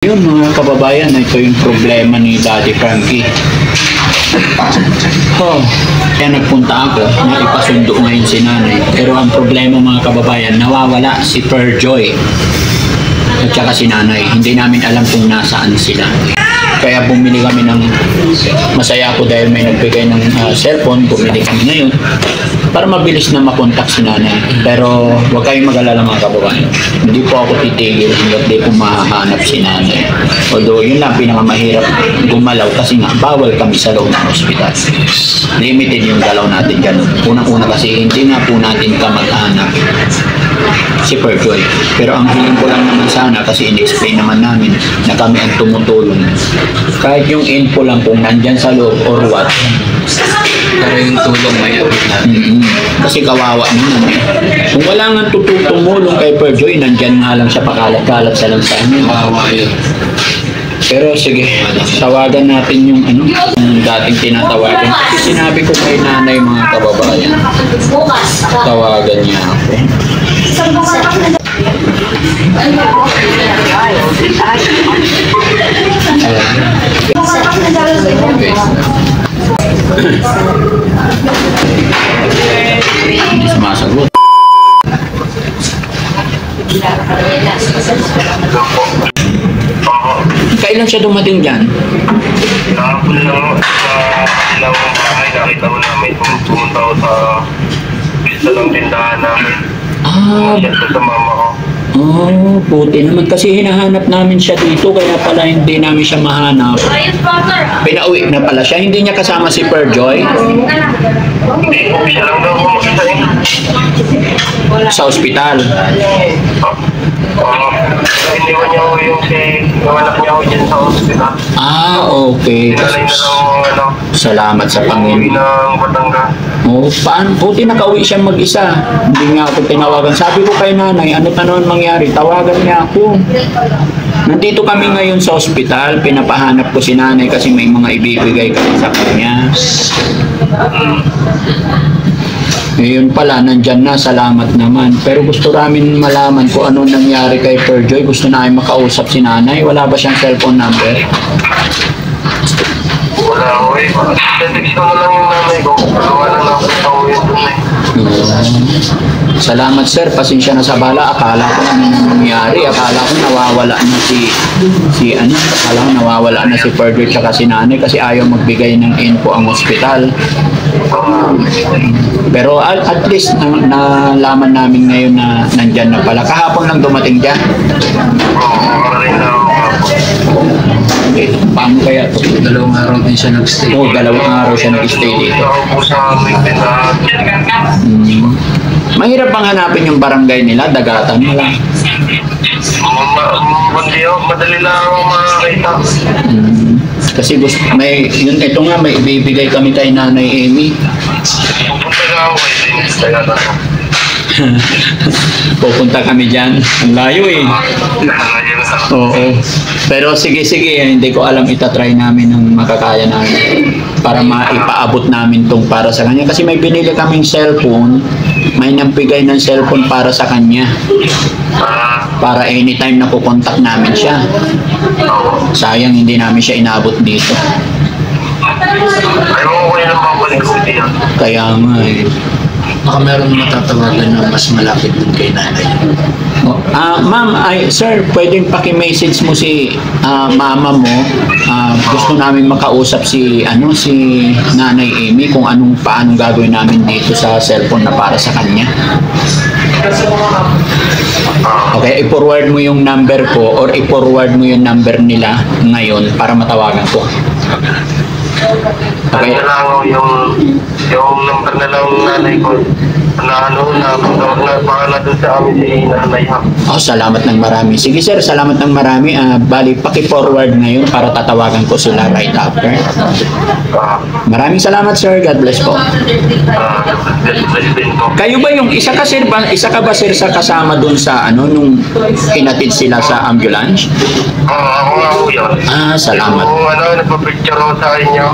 Yun mga kababayan, ito yung problema ni Daddy Frankie. Kaya nagpunta ako na ipasundo ngayon si nanay. Pero ang problema mga kababayan, nawawala si Perjoy at saka si nanay. Hindi namin alam kung nasaan sila. Kaya bumili kami ng, masaya ako dahil may nagbigay ng cellphone, bumili kami ngayon para mabilis na makontak si nanay. Pero huwag kayong mag-alala mga kababayan. Hindi po ako titigil hanggat di ko mahanap si nanay. Although yun lang pinakamahirap gumalaw kasi nga bawal kami sa loob ng ospital. Limited yung galaw natin dyan. Unang-una kasi hindi nga po natin kamag-anak si Perjoy. Pero ang hiling ko lang naman sana kasi in-explain naman namin na kami ang tumutulong. Kahit yung info lang kung nandyan sa loob or what. Pero yung tulong may abot natin. Kasi kawawa naman eh. Kung wala nga tumulong kay Perjoy, nandyan nga lang siya pakalat-kalat sa lang sa amin. Kawawa yun. Pero sige, tawagan natin yung yung dating tinatawagan. Kasi sinabi ko kay nanay mga kababayan, tawagan niya ako. Hindi sumasagot. Kailan siya dumating dyan? Nakapun lang sa ilawang bahay, nakita ko namin pumunta ko sa pista ng tindahan namin. Siya sa mama ko. Buti naman kasi hinahanap namin siya dito kaya pala hindi namin siya mahanap. Pinauwi na pala siya. Hindi niya kasama si Perjoy Hindi, siya lang daw mag-isa eh. sa ospital. Iniwan niya ko yung anak niya ko dyan sa hospital. Okay. Inalay na lang Salamat sa uwi Panginoon. ng Batangas. Paano? Buti nakauwi siya mag-isa. Hindi nga ako tinawagan. Sabi ko kay nanay, ano pa naman mangyari? Tawagan niya ako. Nandito kami ngayon sa ospital. Pinapahanap ko si nanay kasi may mga ibibigay kami sa kanya. Ngayon pala, nandyan na. Salamat naman. Pero gusto namin malaman kung ano nangyari kay Perjoy. Gusto namin makausap si nanay. Wala ba siyang cellphone number? Wala ko eh. Text ko na lang yung nanay ko. Wala lang ako sa uwi doon eh. Salamat sir, pasensya na sa bala. Akala ko anong nangyari. Akala ko nawawala na akala ko nawawala na si Perjoy tsaka si nanay kasi ayaw magbigay ng info ang ospital. Pero at least nalaman namin ngayon na nandyan na pala. Kahapon lang dumating dyan. Rin na ako. Paano kaya ito? 2 araw din siya nag-stay. 2 araw siya nag-stay dito. Ako po sa aming tindahan. Mahirap bang hanapin yung barangay nila? Dagatan mo lang. Madali lang ako makakita. Kasi ito nga may ibibigay kami kay Nanay Amy. Pupunta na ako eh. Kaya na ako. Pupunta kami dyan. Ang layo eh. Oo. Pero sige, hindi ko alam, itatry namin ng makakaya namin para maipaabot namin tong para sa kanya. Kasi may binili kaming cellphone, may nagbigay ng cellphone para sa kanya. Para anytime na kukontak namin siya. Sayang hindi namin siya inabot dito. Ayaw ko kaya nang babalik ko dito. Kaya nga eh. Baka meron matatawagan na mas malapit din kay nanay. Ma'am, sir, pwedeng paki-message mo si mama mo. Gusto namin makausap si Nanay Amy kung paano gagawin namin dito sa cellphone na para sa kanya. Okay, i-forward mo yung number ko or i-forward mo yung number nila ngayon para matawagan ko. Okay. Ano lang yung number na lang ng nanay ko na baka na doon sa amin si nanay ha. Salamat ng marami. Sige sir, salamat ng marami. Bali, paki-forward ngayon para tatawagan ko sila right after. Maraming salamat sir. God bless po. Kayo ba yung isa ka ba sir sa kasama doon sa nung hinatid sila sa ambulance? Ako nga po yun. Salamat. Nagpa-picture ko sa inyo.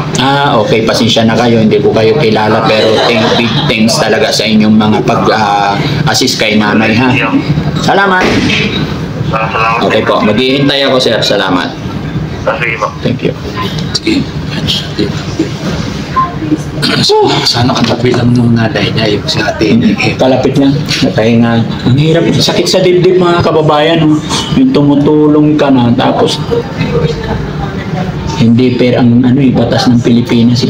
Okay, pasensya na kayo, hindi ko kayo kilala pero big thanks talaga sa inyong mga pag-assist kay nanay ha. Salamat. Salamat. Okay po, maghihintay ako sir. Salamat. Sige po. Thank you. Sana katabi lang nung nanay niya yung si ate niya. Kalapit lang, nakahinga. Ang hirap, sakit sa dibdib mga kababayan. Oh. Yung tumutulong ka na, tapos hindi fair ang batas ng Pilipinas.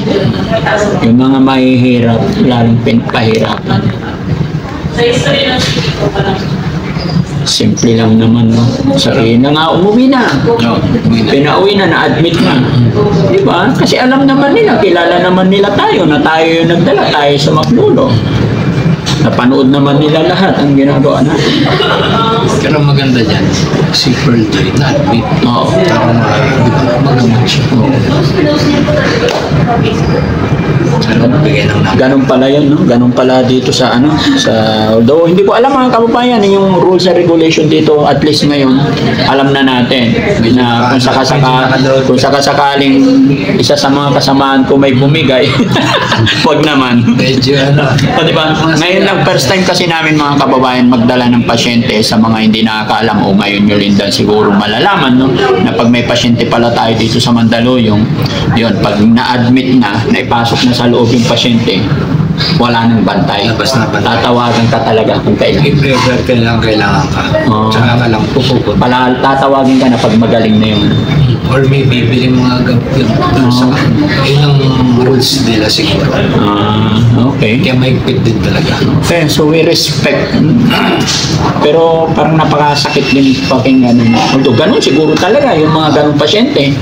Yung mga mahihirap, lalong pinapahirapan. Simple lang naman, no? Sabihin na nga, umuwi na. Pinauwi na, na-admit na. Di ba? Kasi alam naman nila, kilala naman nila tayo, na tayo yung nagdala, tayo sa Maclulo. Napanood naman nila lahat ang ginagawa natin. Pero maganda dyan, si Pearl Joy na-admit. Oo. Para magamot siya. Sana mabigay ng namin. Ganun pala yun, no? Ganun pala dito sa although hindi ko alam mga kababayan, yung rules and regulation dito, at least ngayon, alam na natin na kung sakasakaling isa sa mga kasamaan ko may bumigay, wag naman. Medyo O, diba? Ngayon lang, first time kasi namin mga kababayan magdala ng pasyente sa mga hindi nakakaalam o ngayon nyo rin dan siguro malalaman, no? Na pag may pasyente pala tayo dito sa Mandaluyong, yun, pag na-admit na, naipasok na sa loob yung pasyente, wala nang bantay. Labas na bantay. Tatawagan ka talaga kung kailangan. i-prefer kailangan ka. Oo. Tsaka ka lang pupupot. Tatawagin ka na pag magaling na yun. Or may bibili mga gamot dun sa yun ang rules nila siguro. Okay. Kaya mahigpit din talaga. Okay, so we respect. Pero parang napakasakit din pakinggan. Although ganun siguro talaga yung mga ganun pasyente.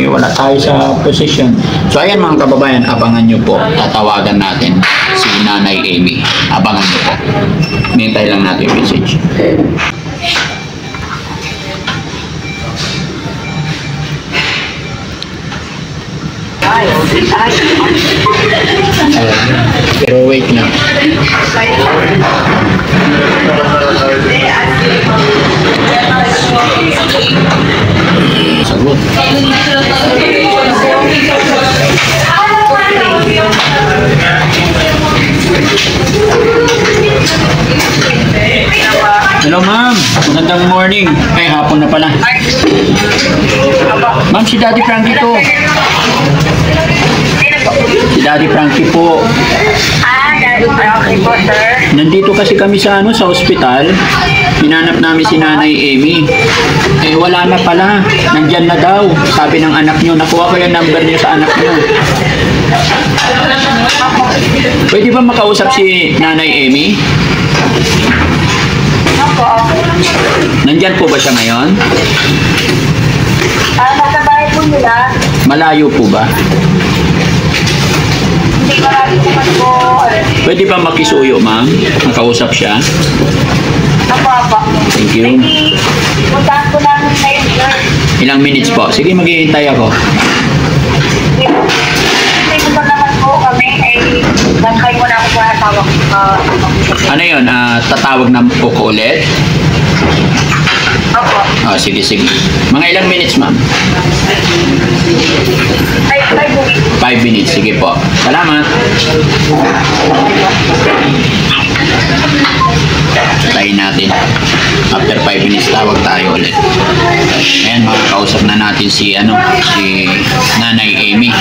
Wala tayo sa position. So ayan mga kababayan, abangan nyo po. Tatawagan natin si Nanay Amy. Abangan nyo po. Mintay lang natin yung message. Pero wait lang. Sagot. Hello ma'am, magandang morning. Ay, hapon na pala. Ma'am, si Daddy Frankie to. Si Daddy Frankie po. Daddy Frankie po, sir. Nandito kasi kami sa sa ospital. Hinanap namin si Nanay Amy. Eh wala na pala. Nandyan na daw. Sabi ng anak nyo. Nakuha ko yung number niyo sa anak nyo. Pwede ba makausap si Nanay Amy? Nandyan po ba siya ngayon? Nasa bahay po nila. Malayo po ba? Hindi marami naman po. Pwede ba makisuyo, ma'am? Makausap siya? Apa. Thank you. Hindi. Puntahan ko namin ngayon, sir. Ilang minutes po? Sige, maghihintay ako. Hindi ko pa naman po kami. Bantay mo na ako para tawag. Ano yun? Tatawag na po ko ulit? Opo. Sige. Mga ilang minutes, ma'am? Ay, 5 minutes. Sige po. Salamat. Tayin natin. After 5 minutes, tawag tayo ulit. Ayan, makakausap na natin si Nanay Amy.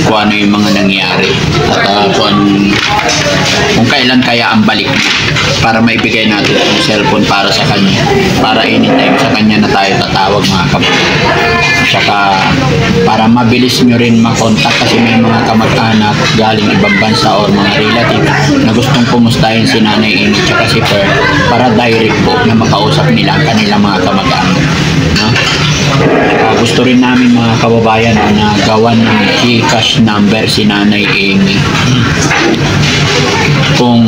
Kung ano yung mga nangyari. At kung kailan kaya ang balik para maibigay natin yung cellphone para sa kanya. Para anytime sa kanya na tayo tatawag mga kapatid. Tsaka para mabilis nyo rin makontak kasi may mga kamag-anak galing ibang bansa o mga relative na gustong kumustahin si Nanay Amy tsaka si Per para direct po na makausap nila ang kanilang mga kamag-anak. No? Gusto rin namin mga kababayan na gawan ng GCash number si Nanay Amy. Kung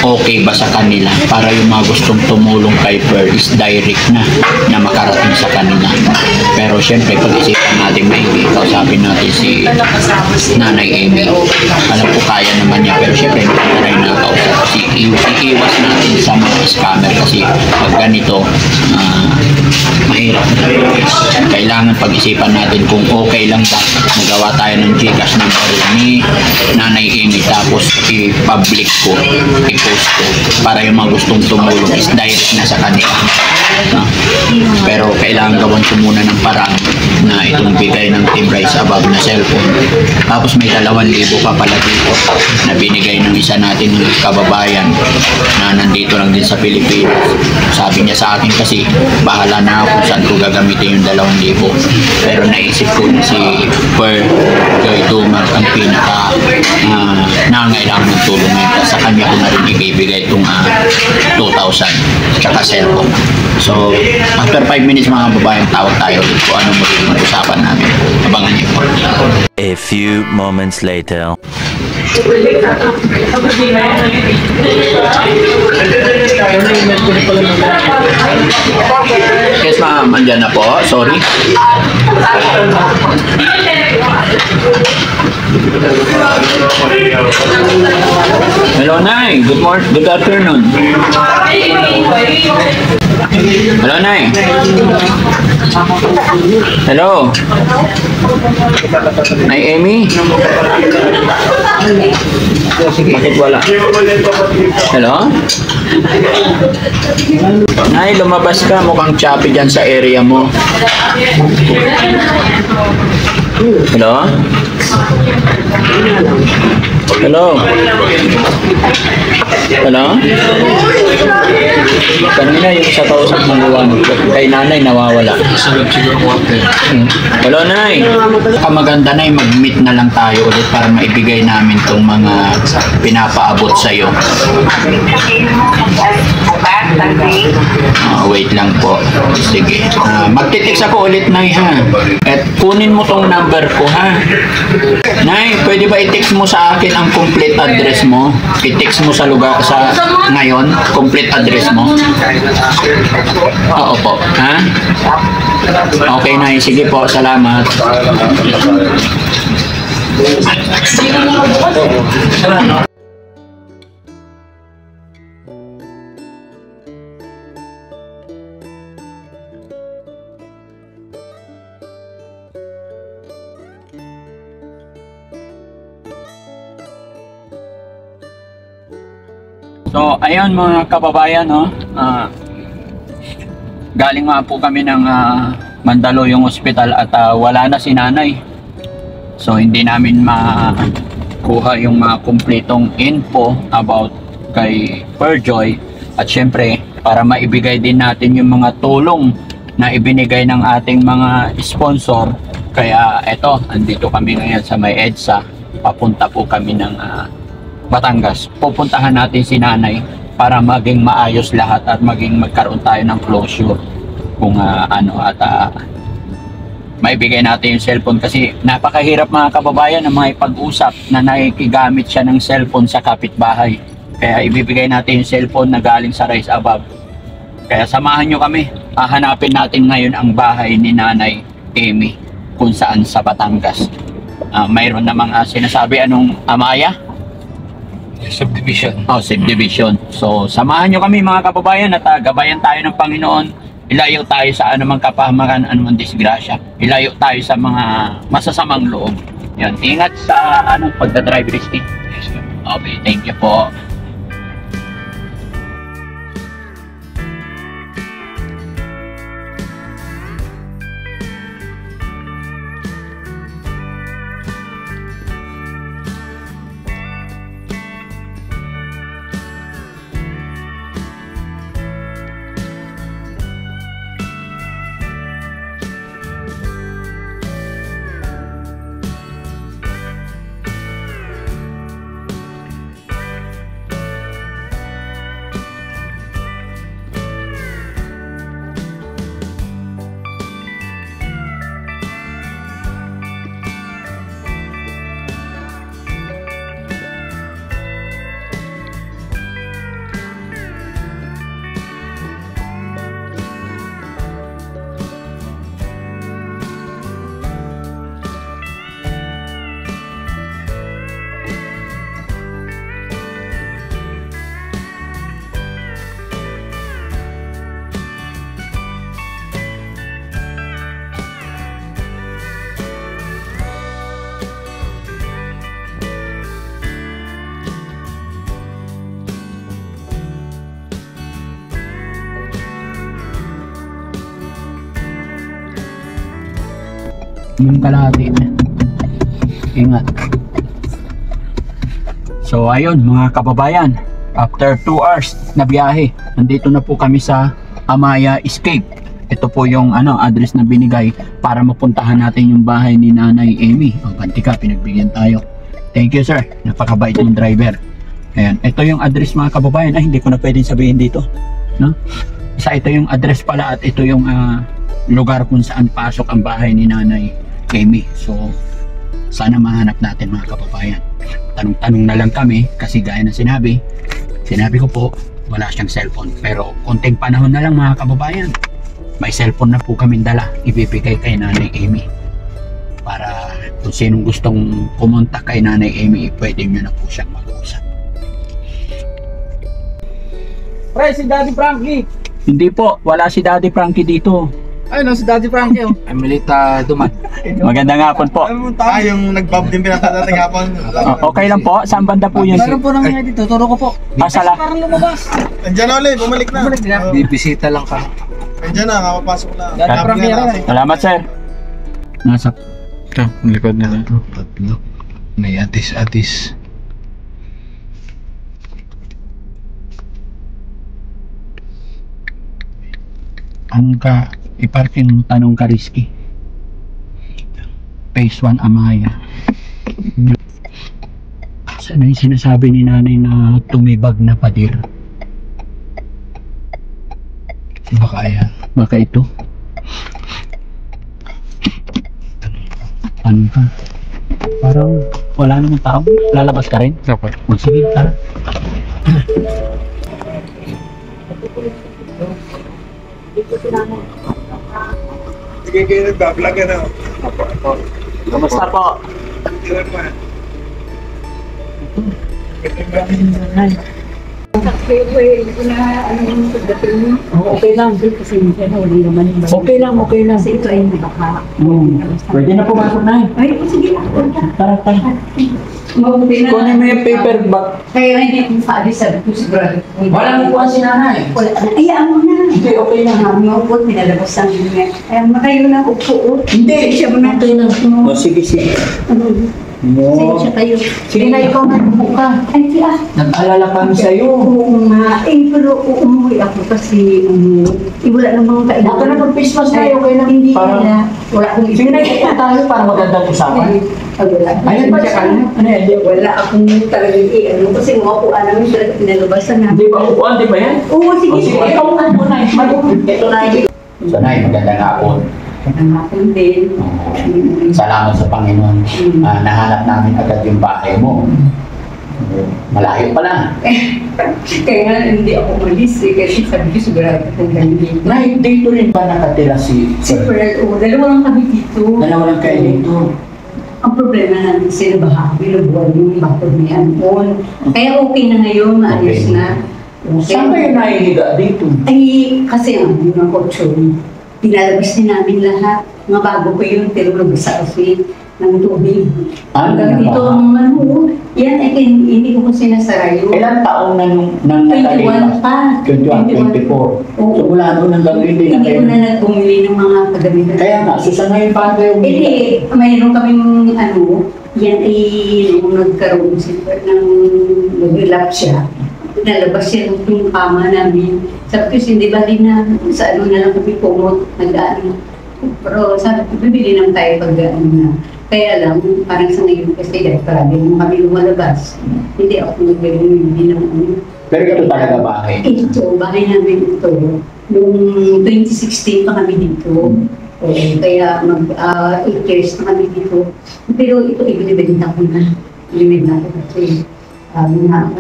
okay ba sa kanila para yung mga gustong tumulong kay Per is direct na makarating sa kanila. Pero syempre pag-isipan natin maigi, kausapin kausapin natin si Nanay Amy. Alam ko kaya naman niya, pero syempre hindi ko na rin nakausap. Kasi iiwas natin sa mga scammer kasi pag ganito, mahirap. Kailangan pag-isipan natin kung okay lang ba magawa tayo ng Gcash number ni Nanay Amy tapos i-public ko, i-post ko para yung mga gustong tumulong is direct na sa kanila. No? Pero kailangan gawan ko muna ng parang na itong bigay ng Team Rise Above na cellphone. Tapos may 2,000 pa pala dito na binigay ng isa natin kababayan na nandito lang din sa Pilipinas. Sabi niya sa akin kasi bahala na ako kung saan ko gagamitin yung 2,000. Pero naisip ko na si Per Joy Dumar ang pinaka nangailangan ng tulong ngayon. Sa kanya ko na rin ibibigay itong 2,000 tsaka cellphone. So, after 5 minutes mga babaeng tawag tayo ulit kung ano mo yung usapan namin. Abangan niyo po. A few moments later. Yes ma'am, andyan na po. Sorry. Hello Nay, good morning, good afternoon. Hello Nay. Hello. Nay Amy. Bakit wala? Hello? Nay, lumabas ka. Mukhang choppy dyan sa area mo. Hello? Hello? Hello? Kanina yung sa kausap ng luwan kay nanay nawawala. Hello Nay. Maganda Nay, mag-meet na lang tayo ulit para maibigay namin tong mga pinapaabot sa'yo. Wait lang po. Sige. Magtitext ako ulit Nay ha. At kunin mo tong number ko ha. Nay, pwede ba i-text mo sa akin ang complete address mo? I-text mo sa lugar sa ngayon, complete address mo. Oo po. Ha? Okay Nay, sige po. Salamat. So, ayun mga kababayan, no? Galing nga po kami ng Mandaluyong Hospital at wala na si nanay. So, hindi namin makuha yung mga kumpletong info about kay Perjoy. At syempre, para maibigay din natin yung mga tulong na ibinigay ng ating mga sponsor. Kaya eto, andito kami ngayon sa may EDSA. Papunta po kami ng Batangas. Pupuntahan natin si nanay para maging maayos lahat at magkaroon tayo ng closure kung maibigay natin yung cellphone kasi napakahirap mga kababayan na makipag-usap na nakikigamit siya ng cellphone sa kapitbahay. Kaya ibibigay natin yung cellphone na galing sa Rise Above. Kaya samahan nyo kami. Hahanapin natin ngayon ang bahay ni Nanay Amy kung saan sa Batangas. Mayroon namang sinasabi anong Amaya? Subdivision. Subdivision. So, samahan nyo kami mga kababayan at gabayan tayo ng Panginoon. Ilayo tayo sa anumang kapahamakan, anumang disgrasya. Ilayo tayo sa mga masasamang loob. Yan. Ingat sa pagdadrive, Risky. Okay, thank you po. Yung kalahati. Ingat. So ayun mga kababayan, after 2 hours na biyahe, nandito na po kami sa Amaya Escape. Ito po yung address na binigay para mapuntahan natin yung bahay ni Nanay Amy. Ang Bantika, pinagbigyan tayo. Thank you sir, napakabait ng driver. Ayan, ito yung address mga kababayan. Ay, hindi ko na pwedeng sabihin dito, no? Ito yung address pala at ito yung lugar kung saan pasok ang bahay ni Nanay Amy. So sana mahanap natin mga kababayan. Tanong-tanong na lang kami kasi gaya na sinabi ko po, wala siyang cellphone. Pero konting panahon na lang mga kababayan, may cellphone na po kaming dala, ibibigay kay Nanay Amy. Para kung sinong gustong pumunta kay Nanay Amy, pwede nyo na po siyang mag-usap. Pre, si Daddy Frankie. Hindi po, wala si Daddy Frankie dito. Ay, no, si Daddy Frankie. Oh. Emilita Duman. Magandang hapon po. Yung nag-bob din pinatatating hapon. Okay lang po, saan banda po yun? Meron po naman dito, turo ko po. Sala. Parang lumabas. Nandiyan na ulit, bumalik na. Bumalik na. Bibisita lang ka. Nandiyan na, kakapasok na. Daddy Frankie yan. Salamat sir. Nasa Ito, likod nila. Tatlo. May atis-atis. iparking tanong ka risky. Phase 1 Amaya. Sana yung sinasabi ni nanay na tumibag na padir. Baka yan. Baka ito. Tanong ka. Parang wala namang tao. Lalabas ka rin? Dapat. Sige, tara. Sige kayo nagbablog na. Kamusta po? Tira pa. Okay lang. Okay lang, okay lang. Kasi ito ay baka. Pwede na pumasok na eh. Ay, sige. Tara, tara. Mabuti na. Kunin mo yung paper bag. Kaya hindi ko maalis sabi ko sigurado. Wala mo kuha si nanay. Wala. Ayaan mo na. Hindi, okay lang. Ang mga po, pinalabas ang ganyan. Ay, makayo na upo. Hindi. Siya mo na. Okay lang. O, sige, sige. Siya kayo. Sige na, ikaw na ka. Ay, siya. Nag-alala kami sa'yo. Oo nga. Eh, pero umuwi ako kasi wala namang kailangan. Baka na mag-Christmas na, okay lang. Hindi Parang- na. Wala akong Sige na, ikaw tayo para magandang usapan. Wala. Ayun ba siya? Ano yan? Wala akong talagang ano kasi mga kuha namin talaga pinalabasan na. Di ba upuan? Di ba yan? Oo, sige. O, sige, ikaw na muna. Ito na yun. So, Nay, magandang hapon. Ang hapon din. Salamat sa Panginoon. Nahanap namin agad yung bahay mo. Malayo pa lang. Kaya nga hindi ako umalis eh. Kasi sabi ko sigurado kung ganyan. Nay, dito rin ba nakatira si Siyempre, dalawa lang kami dito. Dalawa lang kayo dito. Ang problema namin sila baha, binubuhan yung bakod ni Ampon. Kaya okay na ngayon, maayos Okay. na. Saan kayo nahihiga dito? Ay, kasi ang mga kotso, pinalabas din namin lahat. Mga bago ko yun, pero nabasa kasi ng tubig. Hanggang dito ang yan ay hindi ko kasi nasara yun. Ilang taon na nang 21 pa. 21, 24. So mula doon hanggang hindi na Hindi kayo. ko na nagbumili ng mga kagamitan. Kaya nga, so sa ngayon paano kayo Eh, mayroon kaming yan ay nung nagkaroon siya ng nag-relapse siya. Nalabas siya yung kama namin. Sabi ko, hindi ba rin na sa ano na lang kami pumot, nag-ano. Pero sabi ko, bibili naman tayo pag ano na. Kaya lang, parang sa ngayon kasi dahil parang nung kami lumalabas, hindi ako nagbibili ng ano. Pero ito talaga bahay. Ito, bahay namin ito. Noong 2016 pa kami dito. Kaya 8 years na kami dito. Pero ito, ibinibenta ko na. Ibinibenta ko kasi na ako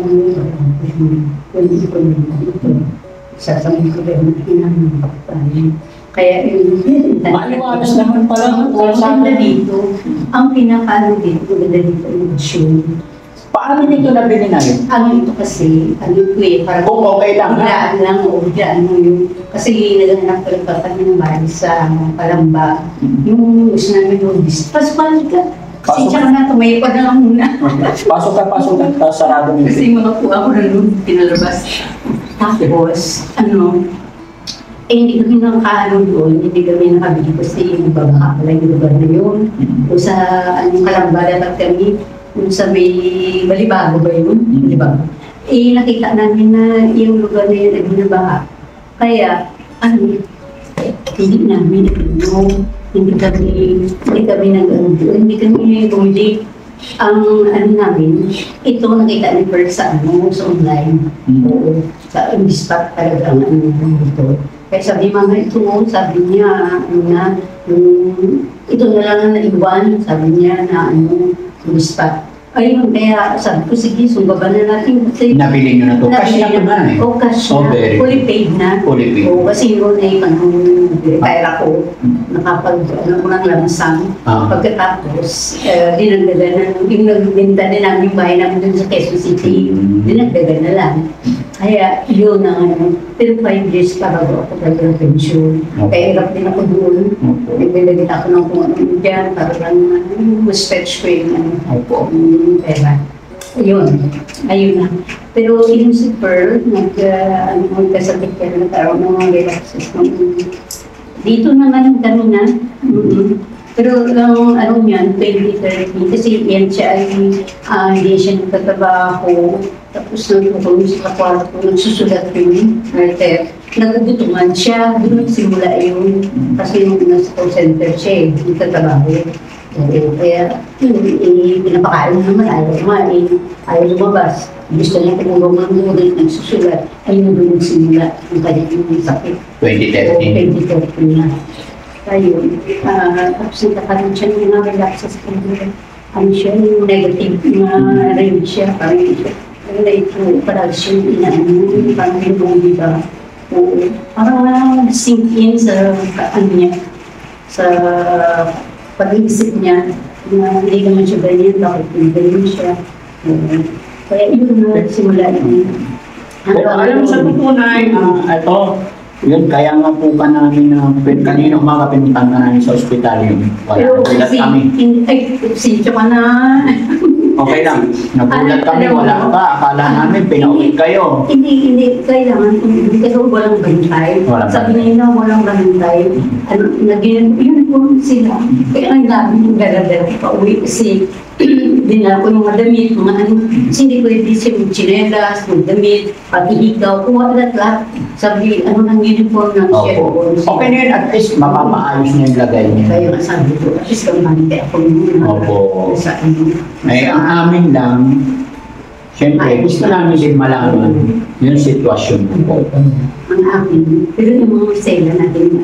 hindi ko ito. Sasabihin ko rin na kaya yun. Maliwalas naman pala. Ang ganda dito. Ang pinakaano dito, maganda dito yung show. Paano nito nabili na yun? Ano ito kasi, ano ito eh, parang Kung okay lang, ha? biglaan lang o biglaan mo yun. Kasi naghanap talaga pa kami ng bahay sa Palamba. Yung gusto namin yung pasukan ka. Kasi tsaka na, tumayipad na lang muna. Pasok ka, tapos sarado mo. Kasi mga kuha ko na nun, pinalabas. Tapos, hindi kami nakakaano doon, hindi kami nakabili kasi babaha pala yung lugar na yun. O sa Kalamba dapat kami, kung sa may Balibago ba yun? Balibago. Nakita namin na yung lugar na yun ay binabaha. Kaya, hindi namin hindi kami hindi kami bumili. Ang namin, ito nakita ni Per sa online. Oo, sa in-spot talaga ang dito. Kaya sabi mga ito, sabi niya, ito na lang ang naiwan, sabi niya na in-spot. Ayun, kaya sabi ko, sige, sumbaban na natin. Kasi Nabili nyo na to. Cash na to na eh. O, cash Oh, na. very Fully paid na. Fully paid. O, kasi yun ay retire ako. Nakapag-ano ko ng lamsang. Pagkatapos, dinagdagan na, yung nagbinta din namin yung bahay namin dun sa Quezon City. Dinagdagan na lang. Kaya yun ang pero 5 years pa bago ako talagang pension. Kaya hirap din ako doon. Nagbibigit ako ng kung ano dyan, parang stretch ko yung pera. Ayun na. Pero yung si Pearl, nagkasabit ka na nagkaroon ng mga relaxes. Dito naman kami na. Pero ang niyan, 2013, kasi yan siya ay hindi siya nagtatrabaho. Tapos nagtutuloy sa kwarto, nagsusulat yun, nagugutungan siya, doon nagsimula yun. Kasi nung nasa call center siya nagtatrabaho. Kaya pinapakain naman, ayaw lumabas. Gusto niya tumulong ng doon, nagsusulat. Ayun doon nagsimula ang kanyang sakit. 2013. 2013 na. Ayun, tapos nagkakaroon siya ng mga relaxes kung siya, yung negative na rin siya, parang siya. Ito, parang siya inaano, parang lumong diba? Parang sink in sa niya, sa pag-iisip niya, na hindi naman siya ganyan, bakit ganyan siya. Kaya yun na simula yun. Pero alam sa tutunay, ito, yun, kaya nga po ka namin na kanina umaga pinuntan ka namin sa ospital yun. Pero Nagulat kami. sincho ka na. Okay lang. Nagulat kami, wala ka. Akala namin, pinauwi kayo. Hindi, kailangan, kasi walang bantay. Sabi nila, walang bantay. Yun po sila. Kaya ang dami yung dala-dala pa uwi kasi dinala ko yung mga damit, mga ano. Kasi hindi pwede siya mag-chinelas, mag-damit, pati ikaw, kuha lahat. Sabi, ano ng uniform ng siya. Okay na yun, at least mapapaayos niya yung lagay niya. Kaya nga sabi ko, at least kamante ako yun. Opo. Sa ano. Ay, ang amin lang, siyempre, gusto namin din malaman yung sitwasyon mo. Ang akin, pero yung mga sela natin,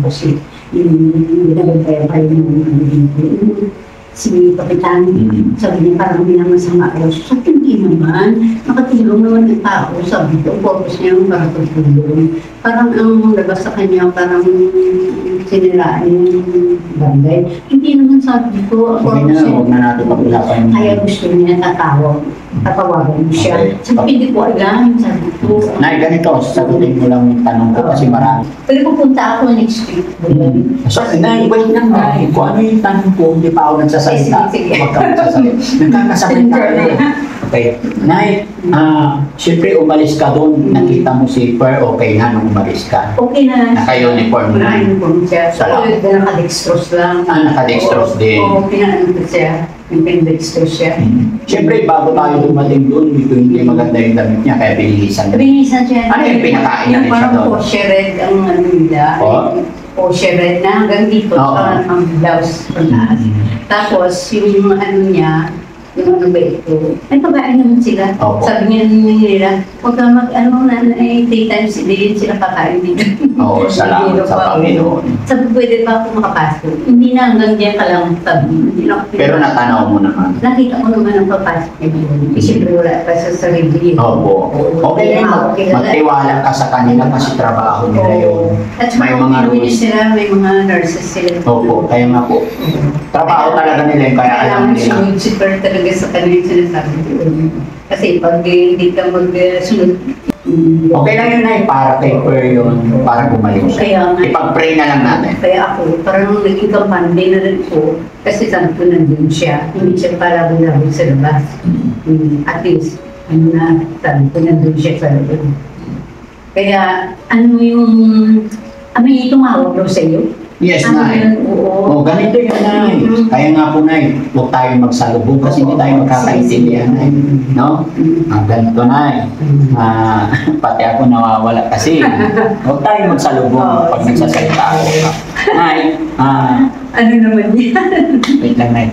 kasi yung ginagaya kayo ng si Kapitan, sabi niya parang minamasama ako. So, hindi naman, nakatulong naman ng tao, sabi ko, purpose niya yung para tutulong. Parang ang labas sa kanya, parang siniraan yung bagay. Hindi naman sabi ko, Okay na, huwag na natin pag-usapan. kaya gusto niya tatawagan mo siya. Okay. Sabi, hindi ko alam, sabi ko. Nay, ganito, sagutin mo lang yung tanong ko kasi marami. Pero pupunta ako next week. So, Nay, wait lang, Nay. Kung ano yung tanong ko, hindi pa ako nagsasalita. Sige. Huwag ka magsasalita. Nagkakasakit tayo. Okay. Nay, siyempre umalis ka doon. Nakita mo si Per, okay na nung umalis ka. Okay na. Naka-uniform na. Naka-uniform siya. Salamat. Naka-dextrose lang. Naka-dextrose din. Oo, pinaan ko siya. Yung pin-dextrose siya. Siyempre, bago tayo dumating doon, hindi maganda yung damit niya, kaya binilisan. Binisan siya. Ano yung pinakain na Yung rin siya parang doon? kosher red ang ano nila. Kosher red na hanggang dito. Oo. Parang ang blouse pataas. Tapos, yung ano niya, yung ano ba ito, may pagkain naman sila. Opo. Sabi nga nila, huwag ka ano na, 3 times a day sila kakain dito. Oo, salamat sa Panginoon. Sabi, pwede ba ako makapasok? Hindi na hanggang diyan ka lang sabi. Hindi na ako Pero natanaw mo naman. nakita ko naman ang papasok niya doon. Siyempre wala pa sa sarili. Opo. Okay na, magtiwala ka sa kanila kasi trabaho nila yun. At May mga rules. sila, may mga nurses sila. Opo, kaya nga po. Trabaho talaga nila yun, kaya alam nila. Kailangan super talaga sa kanila yung sinasabi ko. Kasi pag hindi ka mag-sunod, Okay lang yun, Nay, para kay Per yun, para bumalik Kaya siya. nga. Ipag-pray na lang natin. kaya ako, parang naging kampante na rin po. Kasi sabi ko nandun siya, hindi siya para bulabog sa labas. At least, ano na, sabi ko nandun siya sa labas. Kaya, ano yung, may tumawag daw sa'yo? Yes, Nay. Oo. O, ganito yun, Nay. Kaya nga po, Nay, huwag tayo magsalubong kasi hindi tayo magkakaintindihan, Nay. No? Ganito, Nay. Pati ako nawawala kasi. Huwag tayo magsalubong pag nagsasalita ako. Nay, Ano naman yan? wait lang, Nay.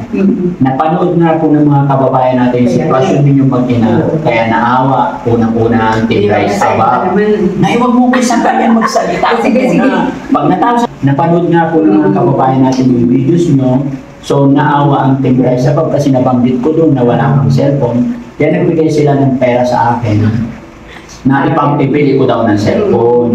Napanood na po ng mga kababayan natin yung sitwasyon ninyong mag-ina. Kaya naawa, unang-una ang tibay sa baba. Nay, huwag mo kaysa kaya magsalita. Sige, sige. Pag natapos, napanood nga po ng mga kababayan natin yung videos nyo. So, naawa ang Team Rise Above kasi nabanggit ko doon na wala kang cellphone. Kaya nagbigay sila ng pera sa akin na ipang-ibili ko daw ng cellphone.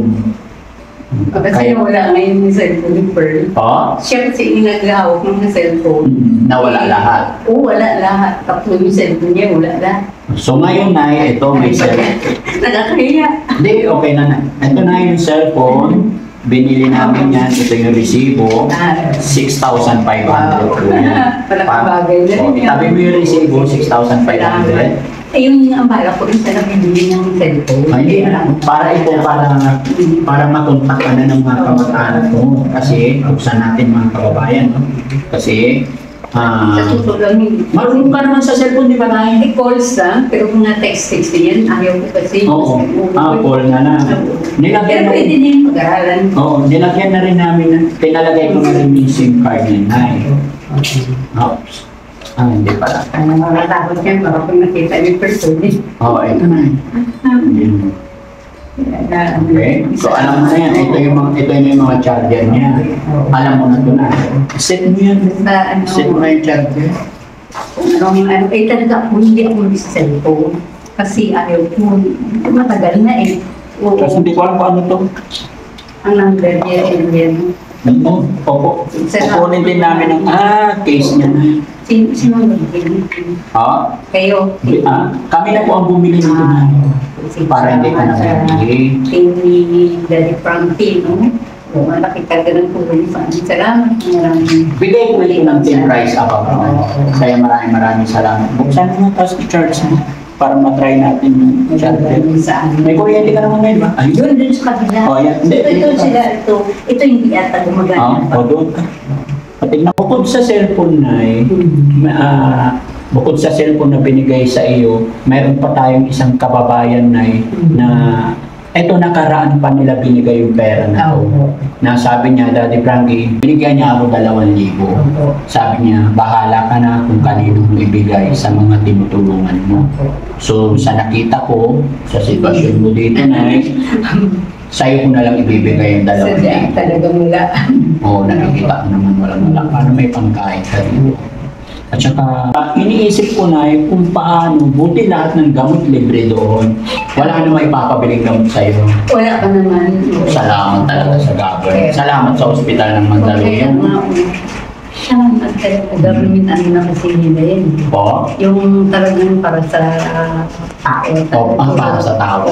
Kasi wala ngayon yung cellphone ni Pearl. Oh? Siya kasi yung naghahawak ng cellphone. Nawala lahat. Oo, wala lahat. Tapos yung cellphone niya, wala lahat. So, ngayon na, ito may cellphone. Nagkakaya. Hindi, okay na na. Ito na yung cellphone. Binili namin yan. Ito yung resibo. 6,500 po yan. Walang bagay na So, rin yan. itabi mo yung resibo, 6,500. Eh, yung ang bala ko rin sa nabibili ng cellphone. Ay, para ito, para makontak ka na ng mga kamag-anak mo. Kasi, buksan natin mga kababayan. No? Kasi, Sa totoo lang yun. marunong ka naman sa cellphone, di ba na? May calls lang, pero kung na-text-text na yan, ayaw ko kasi. Oo, call na lang. Pero pwede na yung pag-aralan. Oo, nilagyan na rin namin, pinalagay ko na rin yung SIM card niya. Nay. Oops. Hindi pala. Nakakatakot yan, baka kung nakita yung person eh. Oo, ito na. Okay. So, alam mo na yan. Ito yung mga charger niya. Alam mo na ito na. Set mo yan. Set mo na yung charger. Talaga ako, hindi ako mag-cellphone. Kasi ayaw ko, matagal na eh. Oo. Kasi hindi ko alam kung ano to. Ang number niya, yan. Ano? Opo. Kukunin din namin ang case niya na. Sino mag-bili? Ha? Kayo? Kami na po ang bumili nito na. Para hindi ka na bumili. Team ni Daddy Frankie, no? O, malaki ka ng tulong sa amin. Salamat. Maraming. Bigay ko ito ng Team Rise Above. Kaya maraming salamat. Buksan mo tapos i-charge mo para matry natin yung charger. Sa amin. May kuryente ka naman ngayon ba? Ay, Doon sa kabila. Oh, yan. Hindi, Ito dito sila, ito hindi yata gumagana. O, doon ka. Patignan, bukod sa cellphone na bukod sa cellphone na binigay sa iyo, mayroon pa tayong isang kababayan na ito nakaraan pa nila binigay yung pera na to. Na sabi niya, Daddy Frankie, binigyan niya ako 2,000. Sabi niya, bahala ka na kung kanino mo ibigay sa mga tinutulungan mo. So, sa nakita ko, sa sitwasyon mo dito, Nay, sa'yo ko na lang ibibigay yung 2,000. Talagang wala. Oo, nakikita ko naman walang-wala. Paano may pangkain ka dito? At saka, iniisip ko na kung paano, buti lahat ng gamot libre doon. Wala na may papabiling gamot sa'yo. Wala pa naman. Salamat talaga sa government. Salamat sa ospital ng Mandaluyong. Salamat talaga. Government ano na kasi nila yan. Po? Yung talagang para sa tao. Para sa tao.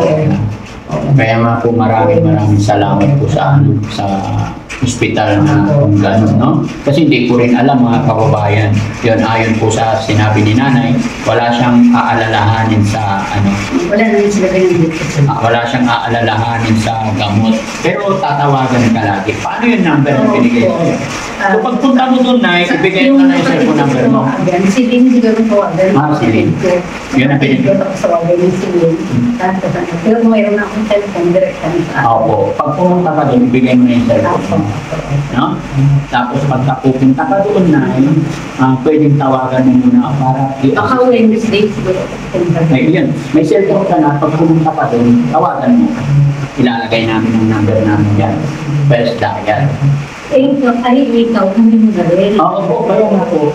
Kaya nga po maraming salamat po sa ospital na kung gano'n, no? Kasi hindi ko rin alam mga kababayan. Yun, ayon po sa sinabi ni Nanay, wala siyang aalalahanin sa Wala naman sila ganyan dito. wala siyang aalalahanin sa gamot. Pero tatawagan ka lagi. Paano yung number na binigay mo? So pagpunta mo doon, Nay, ibigay mo na yung cellphone number mo. Si Lynn siguro tawagan. Si Lynn. Yun ang binigay. Siguro ako tawagan yung si Lynn. Pero mayroon akong cellphone direct kami sa akin. Opo. Pag pumunta ka doon, ibigay mo na yung cellphone mo. No? Tapos pagka pupunta ka doon, Nay, pwedeng tawagan mo muna para Baka Wednesday siguro. yun. May cellphone ka na, pag pumunta ka doon, tawagan mo. Ilalagay namin ang number namin yan. First dial. Ikaw, hindi mo gawin. Oo po, kaya nga po.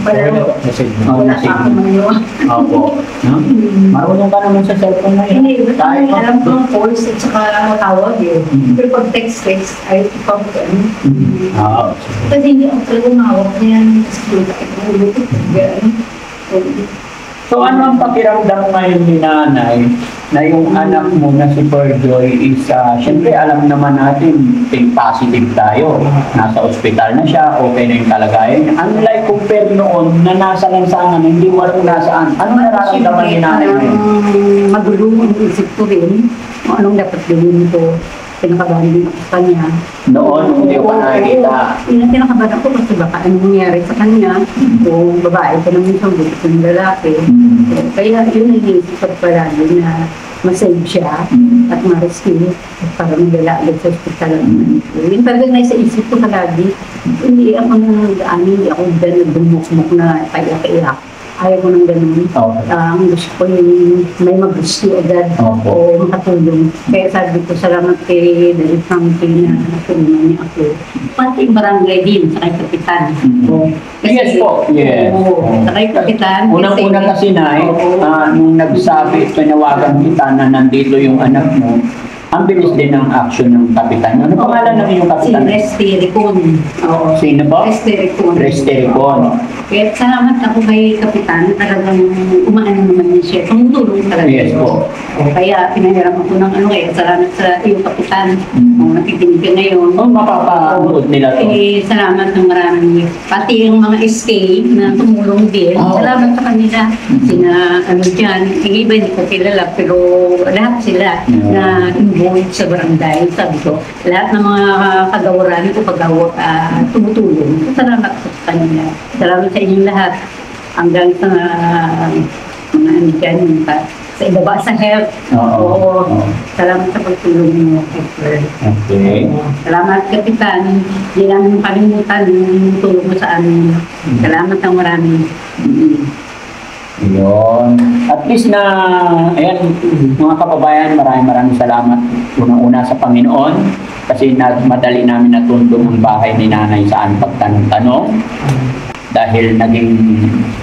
Wala pa ako maniwa. Opo. No? Marunong ka naman sa cellphone na yun. Hindi, alam ko ang calls at saka matawag yun. Pero pag text, ay ipang ko ano. Oo. Kasi hindi ako talaga umawak niyan. Kasi bakit ang ulo ko. So ano ang pakiramdam ngayon ni Nanay na yung anak mo na si Perjoy is, syempre alam naman natin, think positive tayo. Nasa ospital na siya, okay na yung kalagayan niya. Unlike compare noon na nasa lansangan, hindi mo alam nasaan. Ano nararamdaman ni nanay mo? Magulo ang isip ko rin. Kung anong dapat gawin ko. Pinakabahan din ako sa kanya. Noon, hindi ko pa nakikita. Pinakabahan ako kasi baka anong nangyari sa kanya. Kung babae ko naman siyang buti ng lalaki. So, kaya yun ang inisip ko palagi na masave siya at ma-rescue para magdala agad sa hospital. Yun talagang nasa isip ko palagi. Hindi ako hindi ako nagdumukmuk na kaya-kaya. Ayaw ko ng ganun. Okay. Ang gusto ko yung may mag-rescue agad o makatulong. Kaya sabi ko, salamat kay David Frankie na natulungan niya ako. Pati yung barangay din, sa kay Kapitan. Yes po, yes. Sa kay Kapitan. Unang-una kasi nung nagsabi, pinawagan kita na nandito yung anak mo, ang bilis din ng action ng kapitan. Ano pangalan ng iyong Si kapitan? Restericon. Oo. Sino po? Restericon. Restericon. Kaya salamat ako kay Kapitan. Talagang umaano naman niya siya. Tumutulong talaga. Yes po. Kaya pinahiram ako ng kaya salamat sa iyong Kapitan. Nakikinig ka ngayon. Mapapanood nila to. Salamat ng marami. Pati yung mga SK na tumulong din. Salamat sa kanila. Sina, dyan, yung iba hindi ko kilala, pero lahat sila na involved sa barangay. Sabi ko, lahat ng mga kagawaran ko tumutulong. Salamat sa kanila. Salamat sa inyong lahat. Hanggang sa mga dyan, sa ibaba sa health. Oo. Salamat sa pagtulong mo. Okay. Salamat, Kapitan. Hindi namin kalimutan yung tulong mo sa amin. Salamat ng marami. Yun. At least na, ayan, mga kababayan, maraming salamat. Unang-una sa Panginoon kasi madali namin natuntun ang bahay ni nanay saan pagtanong-tanong. Dahil naging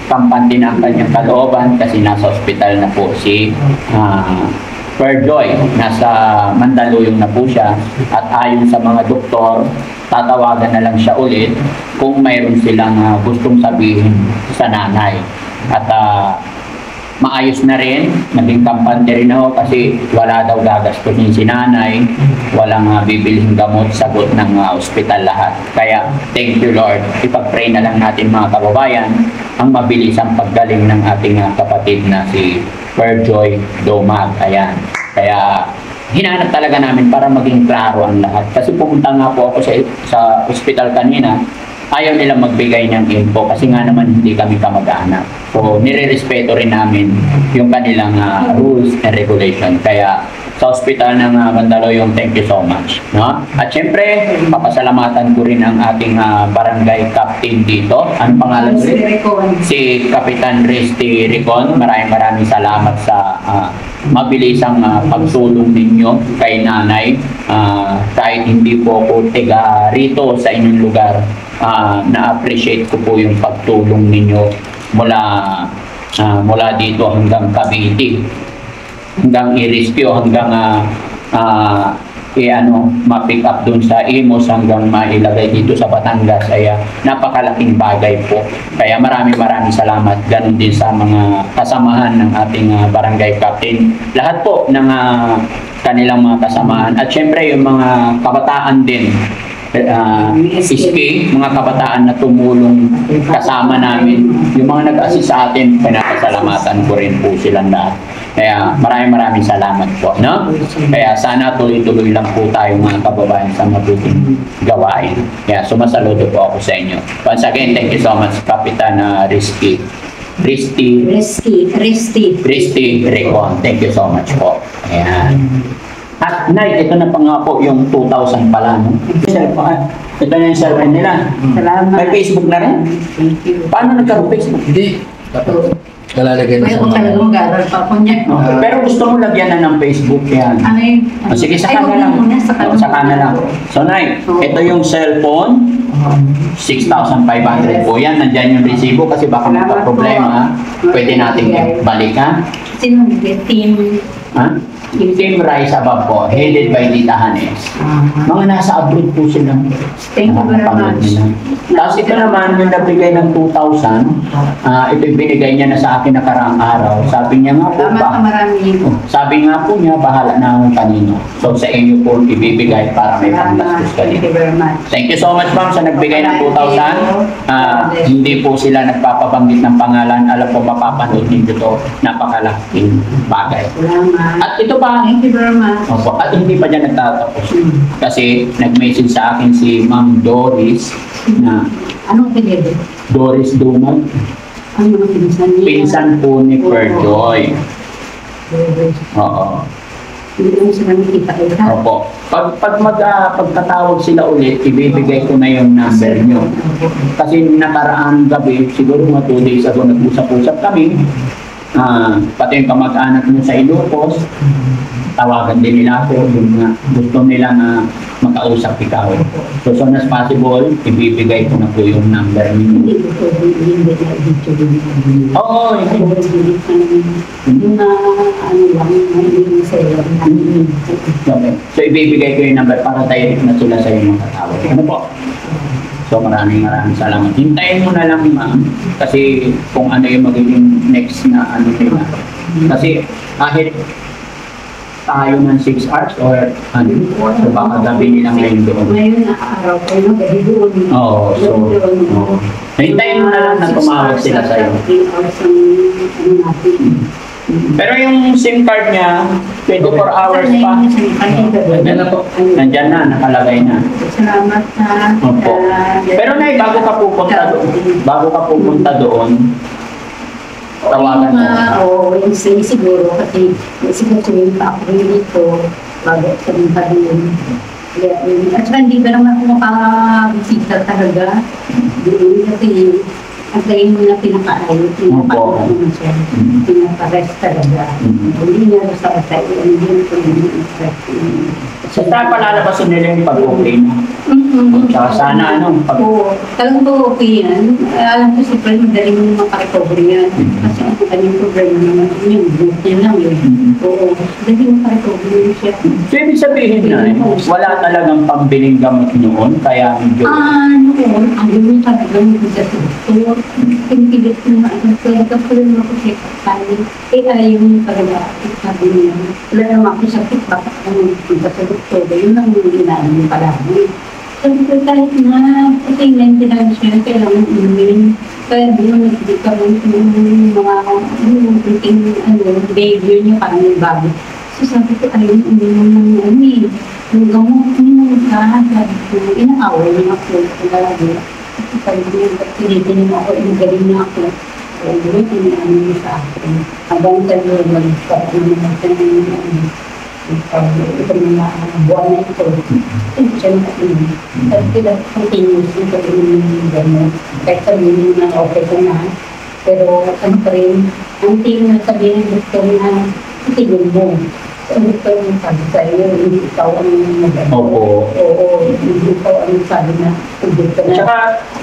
kampante na ang kanyang kalooban kasi nasa ospital na po si Perjoy. Nasa Mandaluyong na po siya at ayon sa mga doktor, tatawagan na lang siya ulit kung mayroon silang gustong sabihin sa nanay. At maayos na rin, naging kampante rin ako kasi wala daw gagastusin si nanay, walang bibilhin gamot, sagot ng ospital lahat. Kaya thank you Lord, ipag-pray na lang natin mga kababayan ang mabilis ang paggaling ng ating kapatid na si Perjoy Domag. Ayan. Kaya hinanap talaga namin para maging klaro ang lahat. Kasi pumunta nga po ako sa ospital kanina, ayaw nilang magbigay ng info kasi nga naman hindi kami kamag-anak. So, nire-respeto rin namin yung kanilang rules and regulation. Kaya, sa ospital ng Mandaluyong, thank you so much. No? At syempre, papasalamatan ko rin ang ating barangay captain dito. Ang pangalan ko si Kapitan Resty Ricon. Maraming salamat sa mabilisang pagsulong ninyo kay nanay. Kahit hindi po ako tiga rito sa inyong lugar, na-appreciate ko po yung pagtulong ninyo mula dito hanggang Cavite, hanggang i-rescue, hanggang ma-pick up dun sa Imus, hanggang mailagay dito sa Batangas. Ay napakalaking bagay po. Kaya maraming salamat. Ganon din sa mga kasamahan ng ating barangay captain. Lahat po ng kanilang mga kasamahan. At syempre yung mga kabataan din. SK, mga kabataan na tumulong kasama namin, yung mga nag-assist sa atin, pinapasalamatan ko rin po silang lahat. Kaya maraming salamat po, no? Kaya sana tuloy-tuloy lang po tayo mga kababayan sa mabuting gawain. Kaya sumasaludo po ako sa inyo. Once again, thank you so much, Kapitan Resty Ricon. Thank you so much po. Ayan. At Nay, ito na pa nga po yung 2,000 pala. No? Ito na yung cellphone nila. Salamat. May Facebook na rin? Thank you. Paano nagkaroon Facebook? Hindi. Kalalagay na sa Mayroon talaga mag-aaral pa ako niya. Okay. Pero gusto mo lagyan na ng Facebook yan. Ano yun? Sige, saka na lang. Saka na lang. So, Nay, ito yung cellphone. 6,500 po yan. Nandyan yung resibo kasi baka magka-problema. Pwede natin balikan. Sino nag-team? Ha? Team Rise above po, headed by Tita Hanes. Mga nasa abroad po sila. Thank you very Nakakapanood much. nila. Tapos ito naman, yung nabigay ng 2,000, ito yung binigay niya na sa akin nakaraang araw. Sabi niya nga po, Salamat na marami. sabi nga po niya, bahala na akong kanino. So sa inyo po ibibigay para may Salamat. panggastos ka Thank din. you very much. Thank you so much ma'am sa nagbigay ng 2,000. Hindi po sila nagpapabanggit ng pangalan. Alam po mapapanood ninyo to. Napakalaking bagay. Salamat. At ito pa, Thank you very much. opo, at hindi pa dyan nagtatapos. Kasi nag-message sa akin si Ma'am Doris na Anong pinili? Doris Dumag, Ang mga pinsan niya? pinsan po ni Perjoy. Oo. Hindi mo sila nakita-kita. Opo. Pagkatawag sila ulit, ibibigay ko na yung number nyo. Kasi nakaraang gabi, siguro mga 2 days ago, nag-usap-usap kami. Pati yung kamag-anak mo sa Ilocos, tawagan din nila ako. Yung nga, gusto nila na makausap ikaw. So, as soon as possible, ibibigay ko na po yung number niyo. Hindi ko po hindi na dito din. Oo, hindi. Yung ano lang, may sa'yo. Okay. So, ibibigay ko yung number para direct na sila sa iyo makatawag. Ano po? So, maraming salamat. Hintayin mo na lang, ma'am. Kasi kung ano yung magiging next na ano nila. Kasi kahit tayo ng 6 hours or ano, so baka gabi nila ngayon doon. Ngayon, araw ko yung gabi doon. Oo, so, oo. Hintayin mo na lang na tumawag sila sa iyo. 3 hours ang ano natin. Pero yung SIM card niya, 24 hours pa. Nandiyan na po. Nandiyan na, nakalagay na. Salamat sa... Opo. Pero Nay, bago ka pupunta doon, tawagan mo. Oo, yung siguro kasi siguro pa ako dito bago kami pa din. At saka hindi ka naman ako makabisita talaga. Kasi ang tayo mo na pinaka-ayot, pinaka-ayot mo siya, pinaka-rest talaga. Hindi niya sa tayo, hindi niya ito Sa palalabasin nila yung pag-okay na. Tsaka sana ano, pag... Oo, talagang po okay yan. Alam ko si Fred, madali mo makarecover yan. Kasi ang kanyang problema naman, yung boot niya lang yun. Oo, dali mo makarecover yun siya. So, ibig sabihin na, wala talagang pambiling gamot noon, kaya medyo... Noon, ang yun talaga mo sa doktor. Pinipilit ko na ano, kaya kapag naman ako siya kakain. Ayaw mo talaga, sabi niya, wala naman ako sakit, bakit ako punta sa doktor. Yun ang ginaan mo palagi. Sabi ko, kahit na, kasi maintenance siya, kailangan inumin. Kaya doon, nagdika mo yung mga, yung behavior niyo, parang yung bago. So sabi ko, ayaw uminom ng umi. Yung gamot mo, sabi ko, inaaway niya ako, talaga. Sabi ko, tinitin mo ako, inagaling niya ako. Kaya doon, inaano niya sa akin. Habang sabi ko, mag-start naman sa itong mga buwan na ito. Hindi siya nakainom. Sabi ko, continuous na pag-inom yung gano'n. Kahit sabihin na okay ko na. Pero ano pa rin, ang tingin na sabihin ng doktor na itigil mo. Ang doktor na sabi sa iyo, hindi ikaw ang mag-ano. Opo. Oo, hindi ikaw ang sabi na itigil ka na. Tsaka,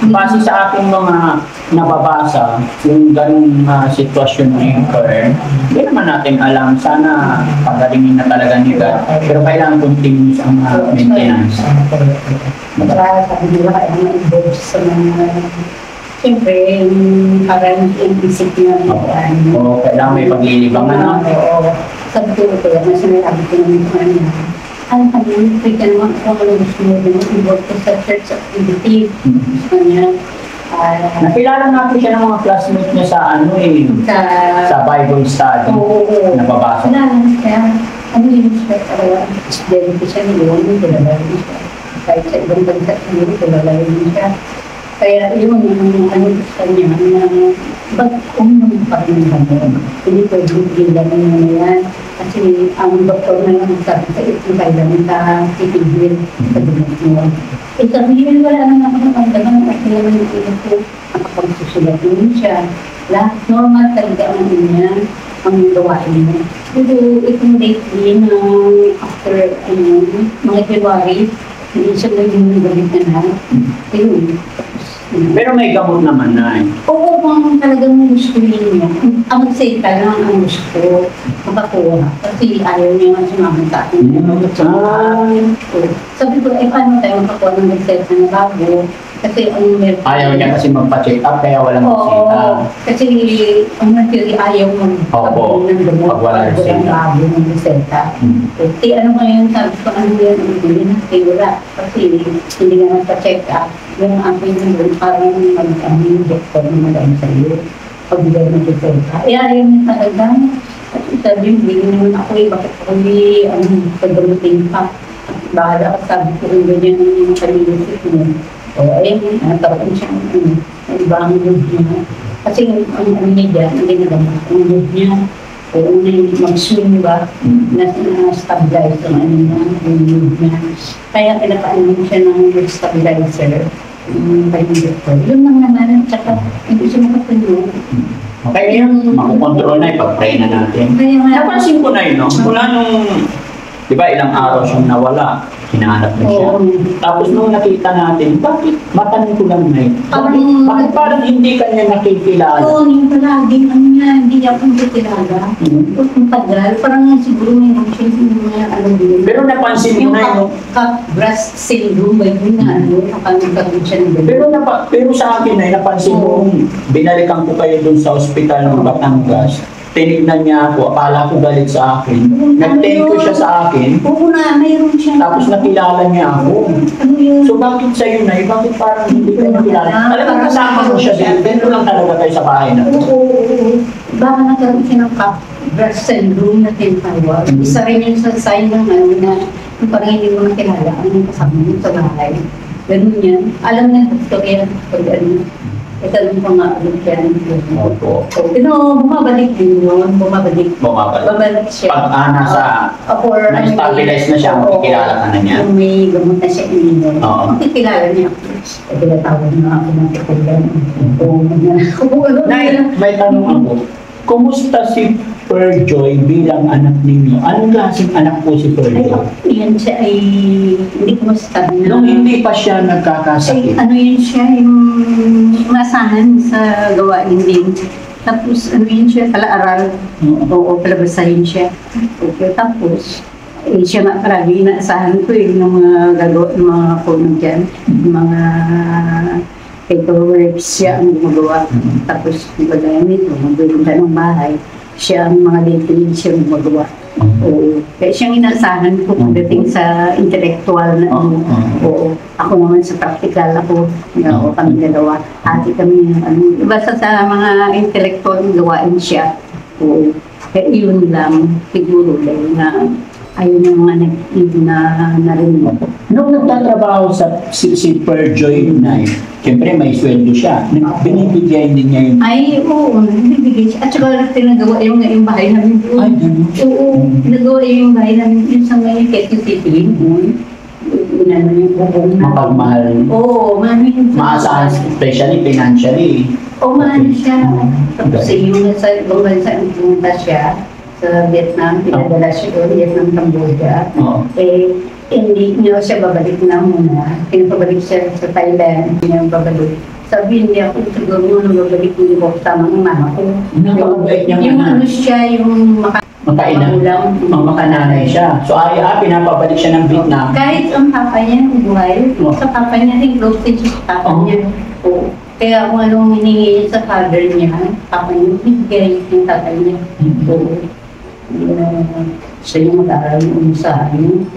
base sa aking mga nababasa, yung ganung sitwasyon ng incur, hindi naman natin alam. Sana pagalingin na talaga ni God. Pero kailangan continuous ang maintenance. Saka sabi nila kaya ma-involve sa mga siyempre, parang yung isip niya Oo, kailangan may paglilibangan. Oo. Sabi ko ito, na sinabi ko naman sa kanya, alam ka naman, pwede ka naman kung ano gusto mo din involve ko sa church activity. Gusto niya, Nakilala nga po siya ng mga classmates niya sa ano eh, sa Bible study. Oo. Nababasa. Wala lang siya. Ano yun siya? Student ko siya ngayon, kilala rin siya. Kahit sa ibang bansa niyo, kilala rin siya. Kaya yun, yung ano gusto niya, na ba't naman pa rin naman? Hindi pwede bilang mo yan. Kasi ang doktor na lang sabi sa ito, kailangan ka titigil sa dumat mo. Eh sabihin, wala naman ako ng pagdagang kasi naman yung ilo ko, nakapagsusulat din siya. Lahat normal talaga ang niya, ang gawain mo. Pero itong lately na after mga January, hindi siya naging galit na lahat. Ayun. Pero may gamot naman na eh. Oo, kung talagang gusto niya. Ang magsita lang ang gusto. makakuha. Kasi ayaw niya nga sumama sa akin. Sabi ko, paano tayo makakuha ng reseta na bago? Kasi ang Ayaw niya kasi magpa-check up kaya walang reseta. Kasi ang theory ayaw Opo, ng gamot pag wala reseta. bago ng reseta. Kasi ano ngayon, sabi ko, ano yan, hindi na, wala. Kasi hindi na nagpa-check up. Yung akin yung parang mag-ano yung doktor na malang sa'yo. Pagbigay ng reseta. Ayaw niya talaga. Kasi sabi, hindi naman ako bakit ako pagdamutin pa. Bahala ka, sabi ko, ganyan yung kanilisip mo. Ayun, natawakan siya ibang mood niya. Kasi ang niya dyan, hindi nagamit ang mood niya. Una yung mag-swing ba, na-stabilize ang mood niya. Kaya pinapaanin siya ng stabilizer, yung doctor. Yun lang naman, tsaka hindi siya makapanood. Okay, yung makukontrol na, ipag-pray na natin. Napansin ko na yun, no? Mula nung, di ba, ilang araw siyang nawala, hinahanap na siya. Tapos nung nakita natin, bakit matanong ko lang na yun? Bakit parang hindi ka niya nakikilala? Oo, yung palagi, hindi ako nakikilala. Ang tagal, parang siguro may siya din. Pero napansin mo na yun. Cup-breast syndrome, ba yun na nakangagawin siya ng Pero sa akin ay napansin mo, binalikan ko kayo dun sa ospital ng Batangas. Tinignan niya ako, akala ko galit sa akin. Nag-thank you siya sa akin. Oo na, mayroon siya. Tapos nakilala niya ako. Ano yun? So bakit sa'yo na? Bakit parang hindi ka nakilala? Talagang kasama mo siya din. Ganun lang talaga kayo sa bahay na. Oo. Baka nagkaroon siya ng cup-breast syndrome na tinatawag. Isa rin yun sa sign ng na parang hindi mo nakilala ang kasama mo sa bahay. Ganun yan. Alam niya, doktor yan. Pag ano, itanong ko nga ulit yan. Opo. Pero bumabalik din yun. Bumabalik siya. Pag nasa, na-stabilize na siya, makikilala ka na niya. Kung may gamot na siya ininom, Oo. makikilala niya ako. Tinatawag na ako ng katilan. Nay, may tanong ako. Kumusta si Perjoy bilang anak ninyo? Anong klaseng anak po si Perjoy? Yan siya ay hindi ko masasabi na. Nung hindi pa siya nagkakasakit. Ano yun siya, yung masahan sa gawain din. Tapos ano yun siya, pala-aral. Oo, palabasahin siya. Okay, tapos siya nga parang inaasahan ko yung mga gagawa, ng mga kuno dyan, mga paperwork siya ang gumagawa. Tapos kumbaga nito, magbibinta ng bahay, siya ang mga details siya gumagawa. Oo. Kaya siyang inaasahan ko pagdating sa intellectual na ano. Oo. Ako naman sa practical ako, kami dalawa. Ate kami, basta sa mga intellectual gawain siya. Oo. Kaya yun lang, siguro dahil na ayun yung mga narinig. Nung nagtatrabaho si Perjoy na siyempre may sweldo siya. Binibigyan din niya yun. Ay, oo, nagbibigay siya. At saka tinagawa yung bahay namin doon. Ay, ganun. Oo, tinagawa yung bahay namin doon sa ngayon, kahit yung titiin doon. Inano yung bubong na. Mapagmahal. Oo, maraming. Maasahan, especially financially. Oo, mahal siya. Tapos yung sa ibang bansa, pumunta siya sa Vietnam, pinadala siya doon, Vietnam, Cambodia. Hindi niya siya babalik na muna. Pinapabalik siya sa Thailand, hindi niya babalik. Sabi, hindi ako siguro nung babalik, hindi ko tama ng mama ko. Napakabait niya. Yung ano siya, yung makainan, makananay siya. So pinapabalik siya ng Vietnam. Kahit ang papa niya, kung buhay, sa papa niya, rin close din siya sa papa niya. Oo. Kaya kung anong hiningi niya sa father niya, papa niya, bigay yung tatay niya. Oo. Siya yung mag-aaral ng sa akin.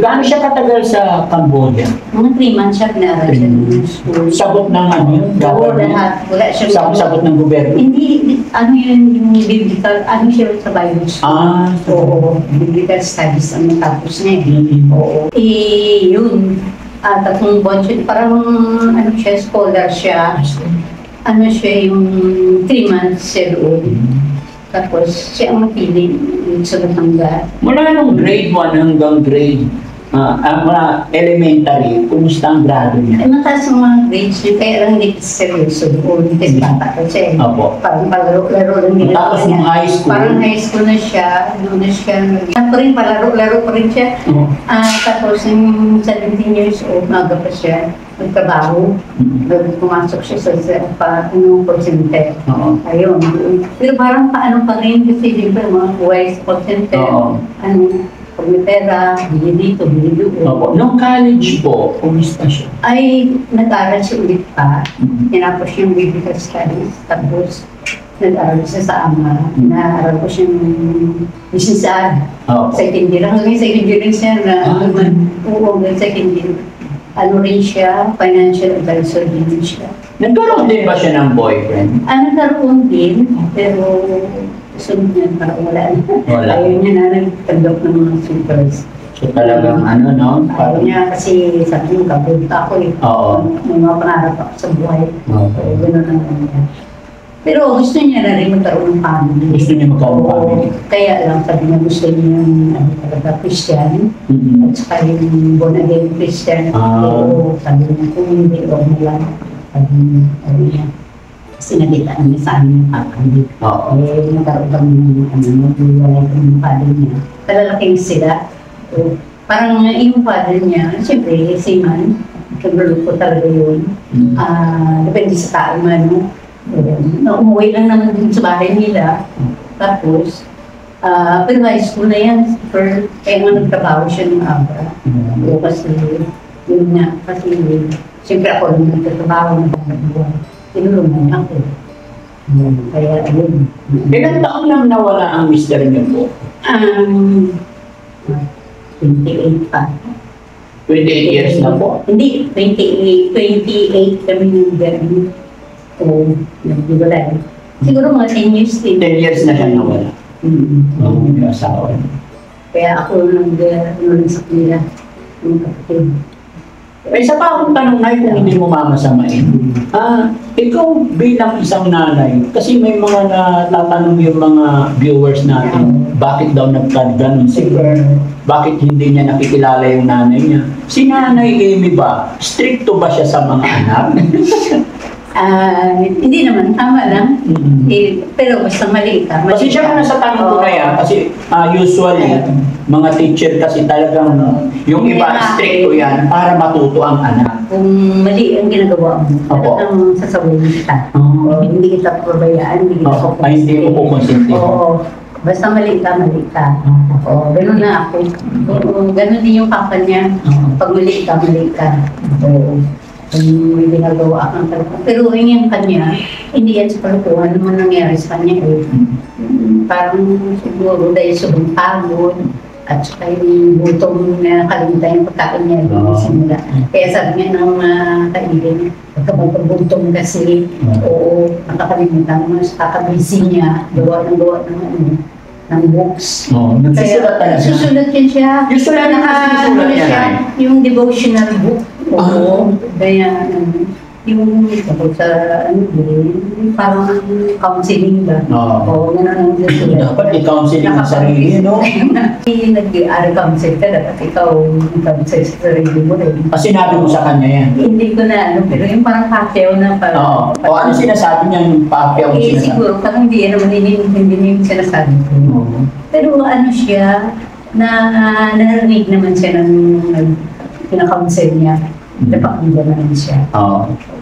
Gaano siya katagal sa Cambodia? Mga 3 months siya pinaaral siya ng school. Sagot ng ano yun? Oo, lahat. Wala siya. Sagot ng gobyerno? Hindi, ano yun, yung biblical, ano siya sa Bible school. Oo, biblical studies ang natapos niya. Oo. Yun. 3 buwan siya, parang ano siya, scholar siya. Ano siya, yung 3 months siya doon. Tapos siya ang mapili sa Batangas. Mula nung grade 1 hanggang grade mga elementary, kumusta ang grado niya? Ay, mataas ang mga grades niya, kaya lang hindi kasi seryoso doon. Kasi bata ko siya. Parang palaro-laro lang din. Tapos ng high school? Parang high school na siya. Doon na siya. Ako rin, palaro-laro pa rin siya. Tapos yung 17 years old, maga pa siya. nagtrabaho. Pumasok siya sa call center. Oo. Ayun. Pero parang paano pa rin kasi di ba mga buhay sa call center. Oo. Pag may pera, bili dito, bili doon. Opo. Nung college po, kumusta siya? Ay, nag-aral siya ulit pa. Tinapos yung biblical studies. Tapos, nag-aral siya sa AMA. Naaral ko siyang business ad. Opo. Second year. Hanggang second year rin siya na oo, hanggang second year. Ano rin siya, financial advisor din siya. Nagkaroon din ba siya ng boyfriend? Nagkaroon din, pero sunod niya parang wala na. Wala. Ayaw niya na nagtanggap ng mga supers. So talagang ano, no? Ayaw niya kasi sabi niya, kabunta ako eh. Oo. May mga pangarap ako sa buhay. Okay. So, gano'n ang ano niya. Pero gusto niya na rin magkaroon ng family. Gusto niya magkaroon ng family. Kaya lang sabi niya gusto niya yung talaga Christian. Mhm. At saka yung born again Christian. Pero sabi niya kung hindi o lang. Sabi niya. Kasi nagitaan niya sa amin yung kakandi. Oo. Eh, nagkaroon kami ng maghiwalay kami ng father niya. Kalalaking sila. So, parang yung father niya, siyempre, seaman. Nagluluto talaga yun. Depende sa tao man, no? Umuwi lang naman din sa bahay nila. Tapos, pero high school na yan. Kaya nga nagtrabaho siya ng abra. O kasi, yun nga, kasi siyempre ako rin nagtatrabaho ng pagkabuhay. Tinulungan ako. Kaya, ayun. Ilang taon lang nawala ang mister niyo po? 28 pa. 28 years na po? Hindi, 28 kami ng gano'n. O, nagdiwalay. Siguro mga 10 years din. 10 years na siya nawala. Oo, yung asawa. Kaya ako nag sa kanila. Yung kapatid. May isa pa akong tanong na kung hindi mo mamasamain. Ikaw bilang isang nanay, kasi may mga natatanong yung mga viewers natin, bakit daw nagkaganon si Fer? Bakit hindi niya nakikilala yung nanay niya? Si Nanay Amy ba, stricto ba siya sa mga anak? Hindi naman, tama lang. Pero basta mali ka. Kasi siya na sa tanong ko na yan, kasi usually, mga teacher kasi talagang, yung iba stricto yan para matuto ang anak. Kung mali ang ginagawa mo, talagang sasabihin kita. Hindi kita pabayaan, hindi kita Hindi mo kukonsinti. Oo. Basta mali ka, mali ka. Oo, ganun na ako. Ganun din yung papa niya. Pag mali ka, mali ka. Oo. Kung may ginagawa kang talaga. Pero yung kanya, hindi yan sa kalukuhan naman nangyari sa kanya eh. Parang siguro dahil sobrang pagod at saka yung gutom na nakalimutan yung pagkain niya yung simula. Kaya sabi niya ng kaibigan, pagkabutom kasi, oo, nakakalimutan mo, kakabisi niya, gawa ng books. Nagsusulat talaga. Susulat yan siya. Susulat na kasi susulat niya. Yung devotional book. Oo. Kaya, yung sa, parang counseling ba? Oo, gano'n ang susulat. Dapat i-counseling ang sarili, no? Nag-aaral counsel ka, dapat ikaw counsel sa sarili mo rin. Kasi sinabi mo sa kanya yan. Hindi ko na, pero yung parang kakyaw na parang... O ano sinasabi niya yung paakyaw mo sinasabi? Siguro, parang hindi naman hindi niya yung sinasabi ko. Pero ano siya, narinig naman siya ng pinaka-counsel niya. Napakinggan naman siya.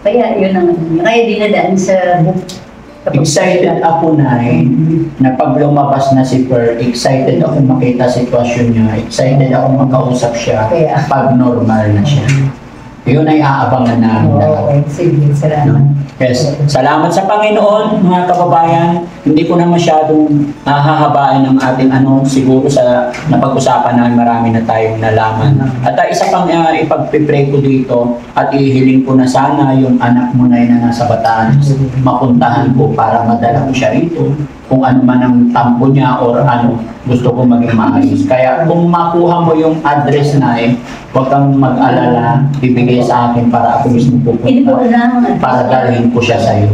Kaya yun ang kaya dinadaan sa book. Excited ako na pag lumabas na si Per, excited ako makita sitwasyon niya, excited ako makausap siya pag normal na siya. Yun ay aabangan namin lahat. Sige, salamat. Yes. Salamat sa Panginoon, mga kababayan. Hindi ko na masyadong hahabain ang ating siguro sa napag-usapan namin, marami na tayong nalaman. At isa pang ipagpipray ko dito at ihiling ko na sana yung anak mo na nasa Bataan, mapuntahan ko para madala ko siya rito. Kung ano man ang tampo niya or gusto ko maging maayos. Kaya kung makuha mo yung address na huwag kang mag-alala, ibigay sa akin para ako mismo pupunta. Para dalhin ko siya sa'yo.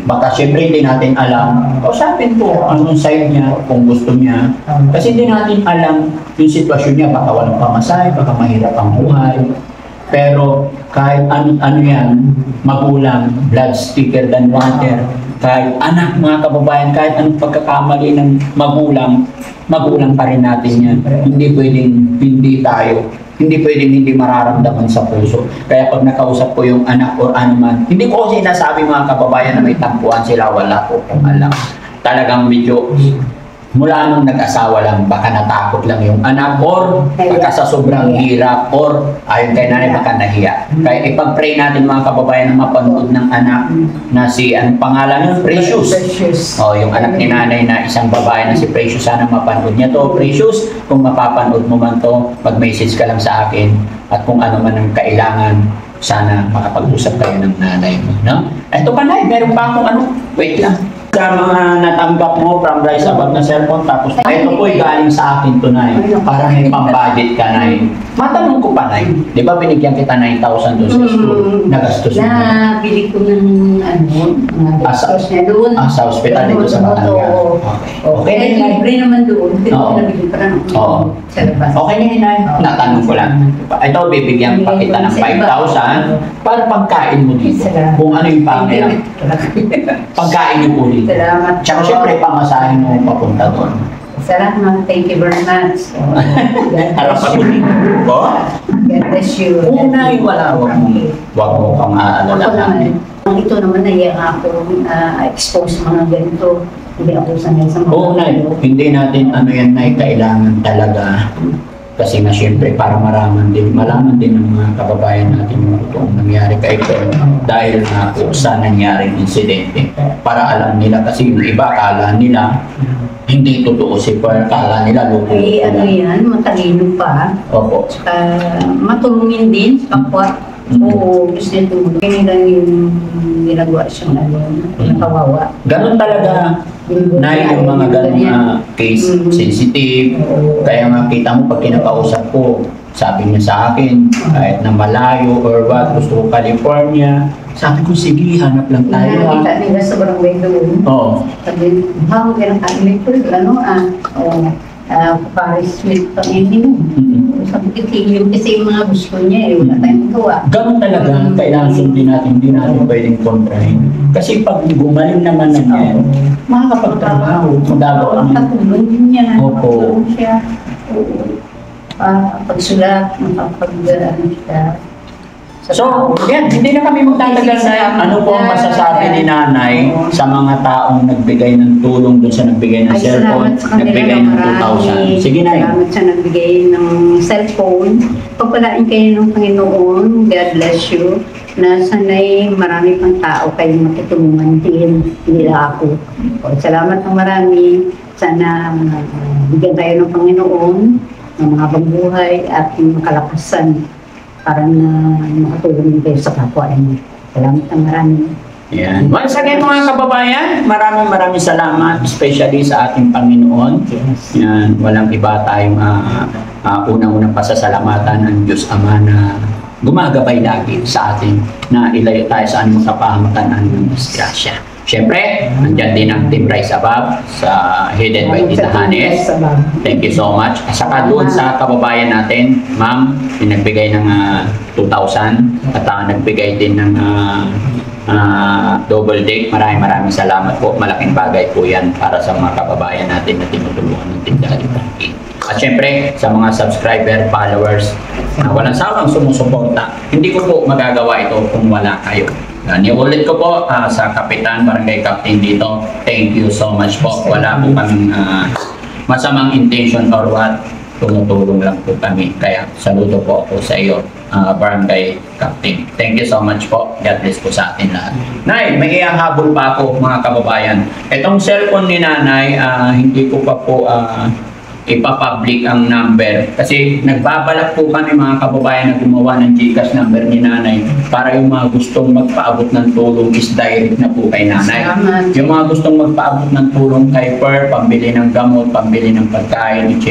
Baka syempre hindi natin alam, usapin ko anong side niya, kung gusto niya. Kasi hindi natin alam yung sitwasyon niya, baka walang pamasahe, baka mahirap ang buhay. Pero kahit ano yan, magulang, blood thicker than water. Kahit anak, mga kababayan, kahit anong pagkakamali ng magulang pa rin natin yan. Hindi pwedeng hindi tayo hindi pwedeng hindi mararamdaman sa puso. Kaya pag nakausap ko yung anak or ano man, hindi ko kasi nasabi mga kababayan na may tampuan sila, wala po kung alam. Talagang medyo mula nung nag-asawa lang, baka natakot lang yung anak or baka sa sobrang hirap or ayon kay nanay baka nahiya. Kaya ipag-pray natin mga kababayan na mapanood ng anak na si, anong pangalan yun? Precious. Oh, yung anak ni nanay na isang babae na si Precious, sana mapanood niya to. Precious, kung mapapanood mo man to, mag-message ka lang sa akin at kung ano man ang kailangan, sana makapag-usap kayo ng nanay mo. No? Ito pa na, meron pa akong ano, wait lang. Sa mga natanggap mo from Rise Above na cellphone, tapos ito po'y galing sa akin to, Nay. Para may pang-budget ka, Nay. Matanong ko pa, Nay. Di ba binigyan kita 9,000 doon sa school? Nagastos mo? Nabili ko ng mga gastos niya doon. Sa hospital dito sa Batangas. Okay. Okay, libre naman doon. Pero Oo. nabili pa lang Oo. sa labas. Okay na yun, Nay. Natanong ko lang. Ito, bibigyan pa kita ng 5,000 para pagkain mo dito. Kung ano yung pangailangan. Pagkain niyo po dito. Salamat. Tsaka syempre, pamasahin mo papunta doon. Salamat. Thank you very much. Harap ako dito. God bless you. Kung Nay, wala. Huwag mo kang Ako aalalahanin. naman. Ito naman ay ako expose mga ganito. Hindi ako sanay sa mga Oo, Nay. Hindi natin ano yan, Nay, kailangan talaga. Kasi na syempre para malaman din ng mga kababayan natin yung totoong nangyari kay Pearl dahil nga po sa nangyaring insidente. Para alam nila kasi yung iba akala nila hindi totoo si Pearl, akala nila loko. Ay, ano yan, matalino pa. Opo. Matulungin din sa kapwa. Oo, gusto niya tumulong. Kaya lang yung ginagawa siyang nakawawa. Ganun talaga na yung mga ganun case sensitive. Kaya nga kita mo pag kinakausap ko, sabi niya sa akin, kahit na malayo or what, gusto ko California. Sabi ko, sige, hanap lang tayo. Nakita nila sa barangay doon. Oo. Sabi, bang kailangan ko, Paris with Panginoon mo. Sabi ko, yung kasi yung mga gusto niya, wala tayong gawa. Ganun talaga, kailangan sundin natin, hindi natin pwedeng kontrahin. Kasi pag gumaling naman na niya, makakapagtrabaho, magagawa ang Katulong din niya, Opo. nakatulong siya. Pagsulat, makapag-ano siya. So, yan, hindi na kami magtatagal na ano po ang masasabi ni nanay sa mga taong nagbigay ng tulong dun sa nagbigay ng cellphone, nagbigay ng 2,000. Sige na. Salamat sa nagbigay ng cellphone. Pagpalain kayo ng Panginoon, God bless you, na sanay marami pang tao kayong matutulungan din, hindi lang ako. Salamat ng marami. Sana bigyan tayo ng Panginoon ng mga buhay at makalakasan para na makatulong kayo sa kapwa niyo. Salamat ng marami. Yan. Once again mga kababayan, maraming salamat, especially sa ating Panginoon. Yan, walang iba tayong unang-unang pasasalamatan ng Diyos Ama na gumagabay lagi sa atin na ilayo tayo sa anumang kapahamakan ng disgrasya. Siyempre, nandiyan din ang Team Rise Above sa Headed by Tita Hanes. Thank you so much. At saka doon sa kababayan natin, ma'am, yung nagbigay ng 2,000 at nagbigay din ng double deck. Maraming salamat po. Malaking bagay po yan para sa mga kababayan natin na tinutulungan ng Team Daddy Frankie. At syempre, sa mga subscriber, followers, na walang sawang sumusuporta, hindi ko po magagawa ito kung wala kayo. Niulit ko po sa Kapitan, Barangay Captain dito, thank you so much po. Wala po kaming masamang intention or what, tumutulong lang po kami. Kaya saludo po ako sa iyo, Barangay Captain. Thank you so much po. God bless po sa atin lahat. Nay, may ihahabol pa ako mga kababayan. Itong cellphone ni Nanay, hindi ko pa po ipapublic ang number. Kasi nagbabalak po kami mga kababayan na gumawa ng GCash number ni Nanay para yung mga gustong magpaabot ng tulong is direct na po kay Nanay. Yung mga gustong magpaabot ng tulong kay Per, pambili ng gamot, pambili ng pagkain, etc.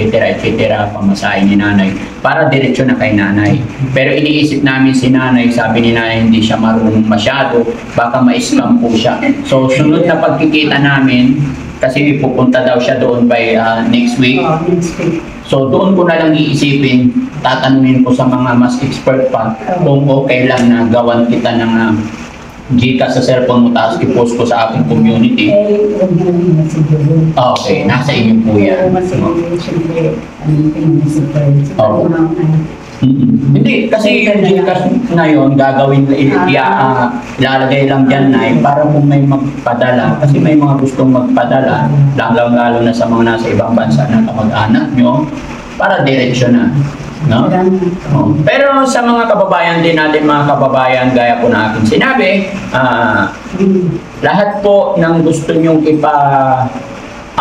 pamasahin ni Nanay para diretsyo na kay Nanay. Pero iniisip namin si Nanay, sabi ni Nanay hindi siya marunong masyado, baka ma-scam po siya. So sunod na pagkikita namin, kasi pupunta daw siya doon by next week. So doon ko na lang iisipin, tatanungin ko sa mga mas expert pa kung okay lang na gawan kita ng GCash sa cellphone mo tapos i-post ko sa aking community. Okay, nasa inyo po yan. Hindi, kasi yung Gcash na yun, gagawin, ilalagay lang dyan na para kung may magpadala, kasi may mga gustong magpadala, lalo na sa mga nasa ibang bansa na kamag-anak nyo, para diretsyo na. No? Oh. Pero sa mga kababayan din natin, mga kababayan, gaya po na aking sinabi, lahat po ng gusto nyong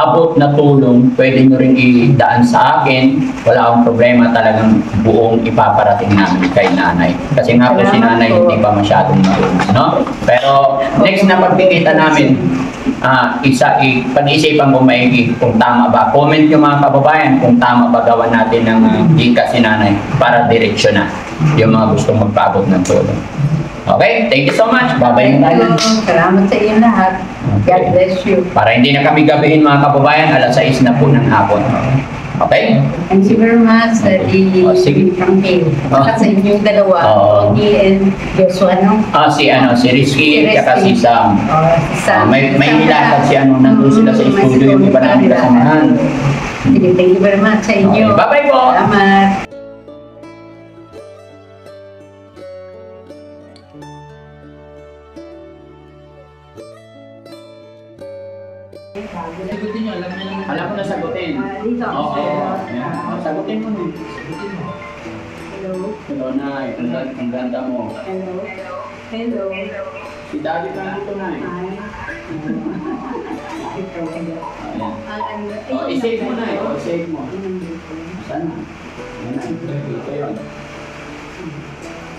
abot na tulong, pwede nyo rin idaan sa akin. Wala akong problema, talagang buong ipaparating namin kay nanay. Kasi nga po si nanay hindi pa masyadong marunong, no? Pero next na pagkikita namin, pag-isipan ko maigi kung tama ba. Comment nyo mga kababayan kung tama ba gawan natin ng Gcash si nanay para diretsyo na yung mga gustong magpaabot ng tulong. Okay, thank you so much. Bye-bye na tayo. Salamat sa iyo lahat. God bless you. Para hindi na kami gabihin mga kababayan, alas 6 na po ng hapon. Okay? Thank you very much sa sige. Frankie. At sa inyong dalawa, Ogie and Joshua, no? Si Rizky at saka si Sam. Si Sam. May nilatag si nandun sila sa studio yung iba namin kasamahan. Thank you very much sa inyo. Okay, bye-bye po. Salamat. Sagutin nyo, alam ko na sagutin. Dito. Oo. Sagutin mo nun. Hello. Hello, Nay. Ang ganda mo. Hello. Hello. Si Daddy ka dito, Nay. I-save mo, Nay. I-save mo. Saan na? Yan na. Dito yun.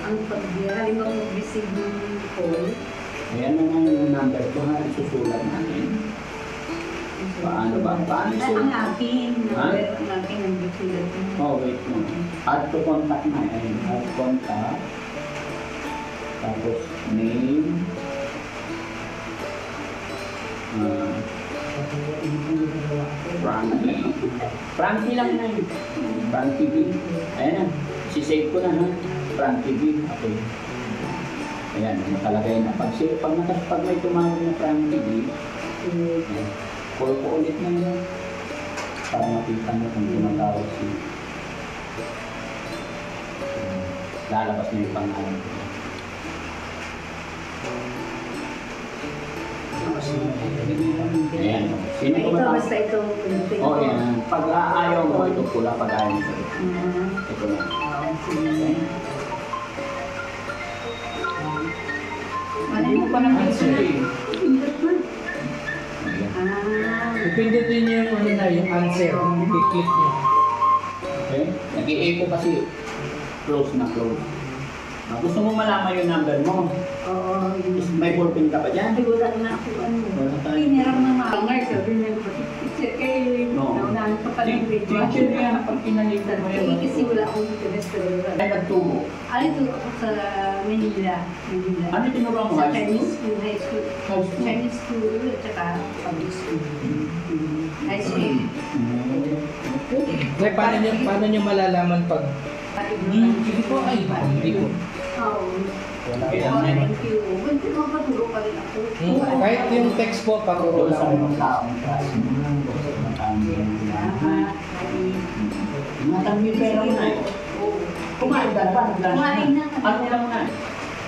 Ang pag-halim ang mag-receive ng call. Ayan na nga yung number ko, ha? Susulat natin. Paano ba? Paano Ang sulat? akin. Ha? Ang akin ang bisulat mo. Oh, wait mo. Add to contact na. Ayun. Add contact. Tapos name. Frankie. Frankie lang na yun. Frankie B. Ayan na. Si-save ko na ha. Frankie B. Okay. Ayan. Nakalagay na. Pag may tumawag na Frankie B, call ko ulit na yun. Para makita mo kung tumatawag si lalabas na yung pangalan ko. Ayan. Sino Ito, tumatawag? basta ito. Oh, yan. Pag ayaw mo, ito pula. Pag ayaw mo, ito na. Ano mo pa ng picture? Ipindutin niyo yung yung answer. I-click niyo. Okay? Nag-i-echo kasi close na close. Gusto mo malaman yung number mo? Oo. May ballpen ka pa dyan? Wala na ako Wala tayo. Pinirang na maangar. Sabi niya, picture kayo. Naunahan pa pa ng video. Teacher yan, pag pinalitan mo yun. Kasi wala akong interest sa lugar. Ay, nagtubo. Ito ako sa Manila. Ano tinuro mo? Sa High Chinese school? school, high school. High school? Chinese school, at saka public school. High school. Kaya paano niyo malalaman pag Sige po, ay, hindi po. Oo. Thank you. Pwede mo paturo pa rin ako. Kahit yung text po, paturo Doon sa lang. mga taong class mo. Doon sa mga taong Salamat. Matang yung pera mo na eh. Kumain ka pa? Kumain na. Ano lang na?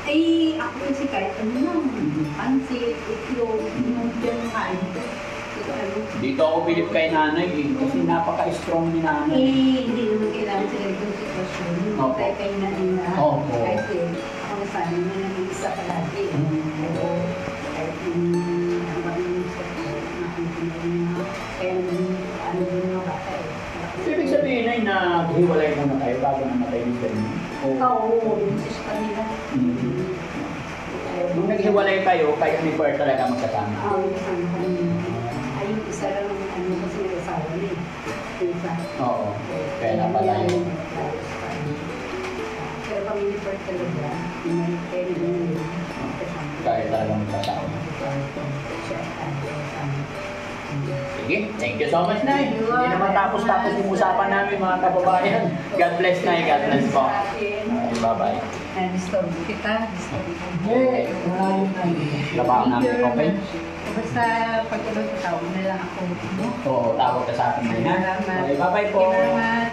Ay, ako kasi kahit ano lang. Pansit, itlog, yung dyan kain ko. Ito ano. Dito ako bilip kay nanay eh. Kasi napaka-strong ni nanay. Hindi naman kailangan sa ganitong sitwasyon. Opo. Kaya kayo na rin na. Opo. Kasi ako na sana na nag-iisa palagi. Oo. Kahit yung ang maraming sa kaya naman ano din mga bata eh. So, ibig sabihin ay naghiwalay muna kayo bago namatay ni Sir. Oo, yung sis kanila. Nung naghiwalay kayo ni Per talaga magkasama. Oo, yung isang kanila. Ay, yung isa lang ano kasi asawa niya. Isa. Oo. Kaya na pala yun. Pero kami ni Bert talaga, kaya na yun. Kaya talaga magkasama. Sige, thank you so much, Nay. Hindi naman tapos-tapos yung usapan namin, mga kababayan. God bless, Nay. God bless po. Bye-bye. Na-disturb kita. Disturb kita. Okay. Labahan namin, okay? Basta pag ano, tawag na lang ako. Oo, tawag ka sa akin, Nay. Salamat. Okay, bye-bye po. Salamat.